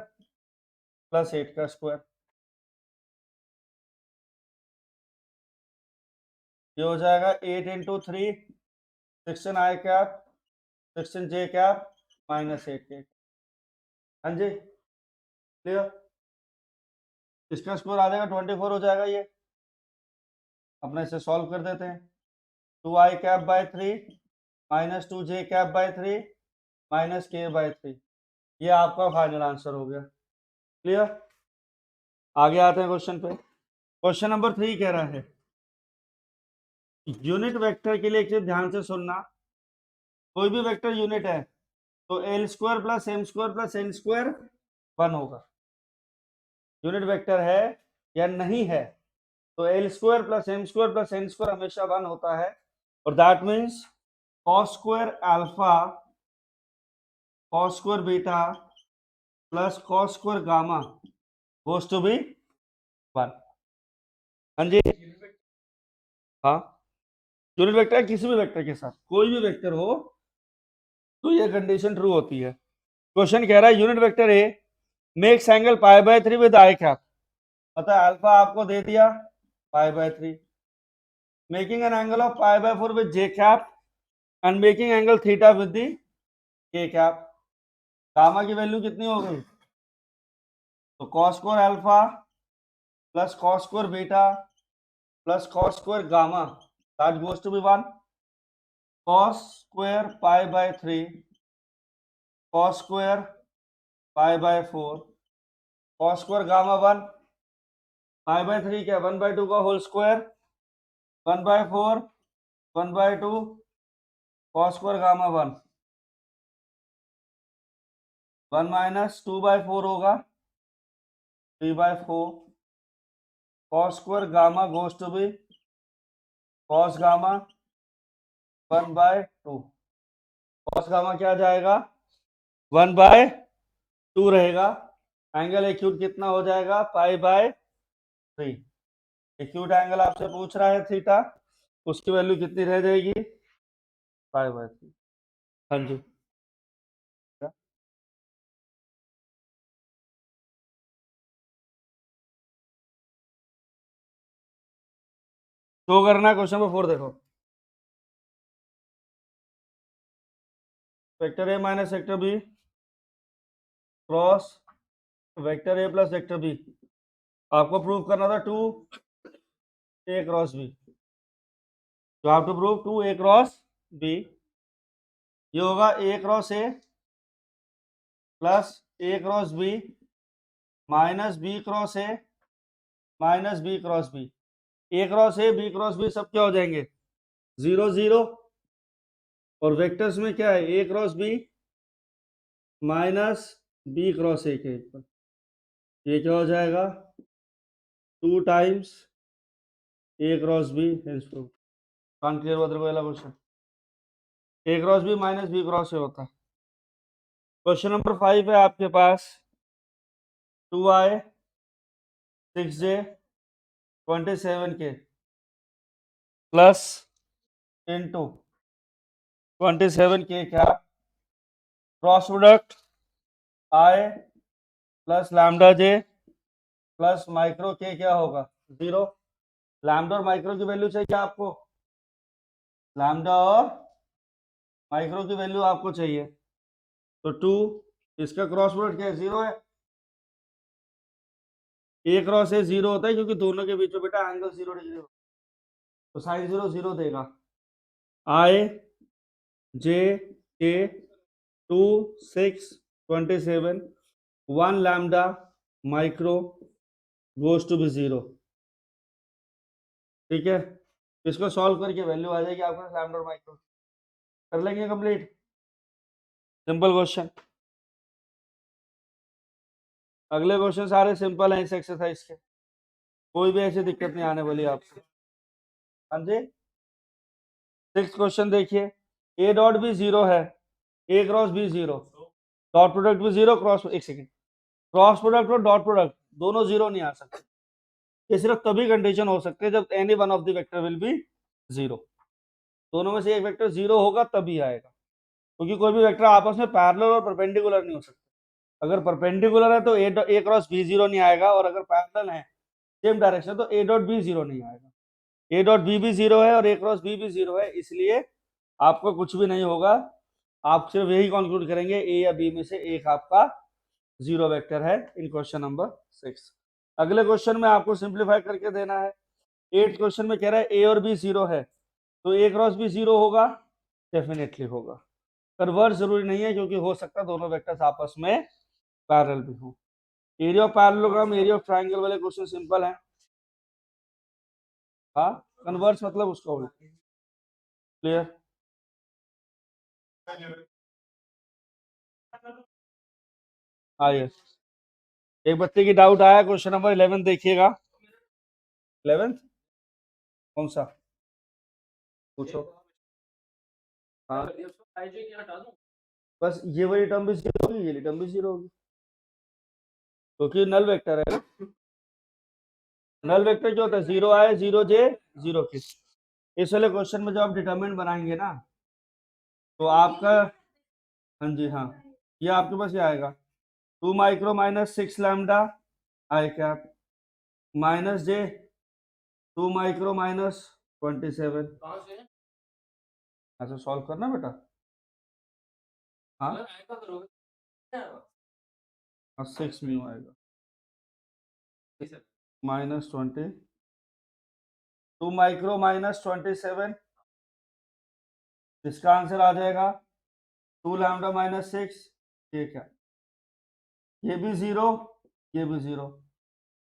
plus 8 का स्क्वायर। ये हो जाएगा 8 into 3 16 I cap 16 J cap -8 K. हाँ जी क्लियर। इसका स्कोर आ जाएगा 24 हो जाएगा। ये अपने इसे सॉल्व कर देते हैं। 2 आई cap by 3 -2 j cap by 3 -k by 3, ये आपका फाइनल आंसर हो गया। क्लियर। आगे आते हैं क्वेश्चन पे। क्वेश्चन नंबर 3 कह रहा है यूनिट वेक्टर के लिए एक चीज ध्यान से सुनना, कोई भी वेक्टर यूनिट है तो L square plus M square plus N square 1 होगा। यूनिट वेक्टर है या नहीं है तो L square plus M square plus N square हमेशा 1 होता है। और that means cos square alpha cos square beta plus cos square gamma goes to be 1। हाँ जी हाँ, यूनिट वेक्टर किसी भी वेक्टर के साथ कोई भी वेक्टर हो तो ये कंडीशन ट्रू होती है। क्वेश्चन कह रहा है unit vector a makes angle π/3 with i cap, मतलब अल्फा आपको दे दिया π/3, making an angle of π/4 with j cap and making angle theta with the k cap. Gamma की वैल्यू कितनी हो गई, तो cos square alpha plus cos square beta plus cos square gamma that goes to be 1। Cos square π/3 cos square π/4 cos square gamma 1 π/3 क्या 1/2 का whole square 1/4 1/2 cos square gamma 1 1 minus 2/4 होगा 3/4 cos square gamma goes to be cos gamma 1/2। Cos gamma क्या जाएगा 1/2 रहेगा। एंगल एक्यूट कितना हो जाएगा π/3। एक्यूट एंगल आपसे पूछ रहा है थीटा, उसकी वैल्यू कितनी रह जाएगी π/3। हाँ जी तो करना है। क्वेश्चन नंबर 4 देखो, वेक्टर ए minus vector B cross vector ए प्लस वेक्टर बी, आपको प्रूव करना था 2a cross B, you have to prove 2a cross B. ये होगा a cross A plus a cross B minus b cross A minus b cross B. a cross A B cross B सब क्या हो जाएंगे 0 0, और वेक्टर्स में क्या है a cross B minus b cross A के ऊपर, ये क्या हो जाएगा 2 times a cross B hence prove. कान क्लियर बदल को question a cross B minus b cross A होता है। क्वेश्चन नंबर 5 है आपके पास 2i 6j 27k plus into 27k क्या cross product i plus lambda J plus micro के क्या होगा 0। लैम्डा और माइक्रो की वैल्यू चाहिए आपको, लैम्डा और माइक्रो की वैल्यू आपको चाहिए, तो 2 इसका क्रॉस प्रोडक्ट क्या है 0 है। ए क्रॉस ए 0 होता है क्योंकि दोनों के बीच में बेटा एंगल 0 डिग्री हो, तो साइन 0 0 देगा। आई जे के 2 6 27 1 lambda micro goes to be 0। ठीक है, इसको सॉल्व करके वैल्यू आ जाएगी आपका लैम्डा और माइक्रो। कर लेंगे कंप्लीट, सिंपल क्वेश्चन। अगले क्वेश्चन सारे सिंपल हैं इस एक्सरसाइज के, कोई भी ऐसी दिक्कत नहीं आने वाली आपको। हाँ जी 6 क्वेश्चन देखिए, ए डॉट भी 0 है, ए क्रॉस बी 0, डॉट प्रोडक्ट भी 0, क्रॉस एक सेकेंड क्रॉस प्रोडक्ट और डॉट प्रोडक्ट दोनों 0 नहीं आ सकते। ये सिर्फ तभी कंडीशन हो सकते हैं जब any one of the vector will be 0, दोनों में से एक वेक्टर 0 होगा तभी आएगा, क्योंकि कोई भी वेक्टर आपस में पैरेलल और परपेंडिकुलर नहीं हो सकता। अगर परपेंडिकुलर है तो ए क्रॉस बी 0 नहीं आएगा, और अगर पैरेलल है सेम डायरेक्शन तो ए डॉट बी 0 नहीं आएगा। ए डॉट बी भी जीरो है और ए क्रॉस बी भी जीरो है, इसलिए आपको कुछ भी नहीं होगा, आप सिर्फ यही कंक्लूड करेंगे ए या बी में से एक आपका जीरो वेक्टर है इन क्वेश्चन नंबर 6। अगले क्वेश्चन में आपको सिंप्लीफाई करके देना है। 8 क्वेश्चन में कह रहा है ए और बी जीरो है, तो ए क्रॉस बी जीरो होगा, डेफिनेटली होगा। कन्वर्स जरूरी नहीं है, क्योंकि हो सकता है दोनों वेक्टर्स आपस में पैरेलल भी हो। Area of parallelogram, area of triangle वाले क्वेश्चन सिंपल है। हाँ, कन्वर्स मतलब उसका उल्टा। क्लियर? हाँ यस। एक बच्चे की डाउट आया, क्वेश्चन नंबर 11 देखिएगा। 11 कौन सा पूछो। हाँ, बस ये वाली टर्म भी जीरो होगी, ये वाली टर्म भी जीरो होगी, क्योंकि नल वेक्टर है। नल वेक्टर क्या होता है? जीरो आए, जीरो जे, जीरो के। इस वाले क्वेश्चन में जब आप डिटरमिनेंट बनाएंगे ना, तो आपका, हाँ जी हाँ, ये आपके पास ये आएगा 2 micro minus 6 lambda i cap minus J 2 micro minus 27। ऐसा सॉल्व करना बेटा। हाँ हाँ, 6 म्यू आएगा माइनस 20 2 माइक्रो माइनस 27, इसका आंसर आ जाएगा 2 लैम्डा माइनस 6। ठीक है, ये भी जीरो, ये भी zero,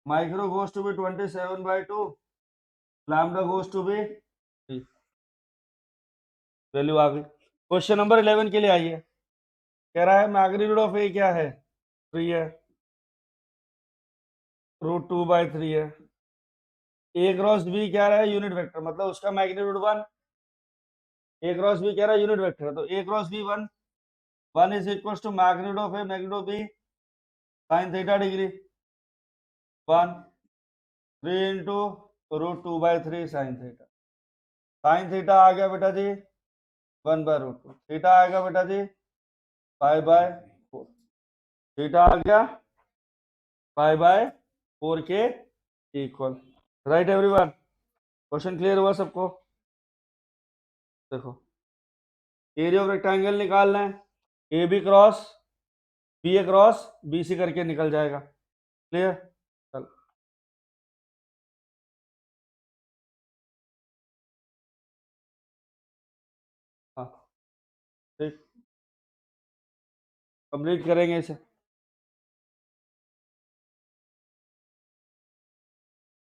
micro goes to be 27/2, lambda goes to be, value आ गई। क्वेश्चन नंबर 11 के लिए आइए। कह रहा है मैग्नीट्यूड ऑफ ए क्या है? 3 है, √2/3 है। ए क्रॉस बी क्या रहा है? यूनिट वेक्टर, मतलब उसका मैग्नीट्यूड 1। ए क्रॉस बी क्या रहा है? यूनिट वेक्टर, तो a cross b 1, 1 is equal to magnitude of A magnitude of b sine theta degree 1, 3 into √2/3 sine theta. Sine theta आ गया बेटा जी 1/√2, थीटा आएगा बेटा जी 5/4, थीटा आ गया 5/4 के equal. Right everyone, question clear हुआ सबको? देखो, एरिया ऑफ रेक्टेंगल निकालना है, A B cross B A cross B C करके निकल जाएगा। क्लियर? चल, हाँ ठीक, कंप्लीट करेंगे इसे।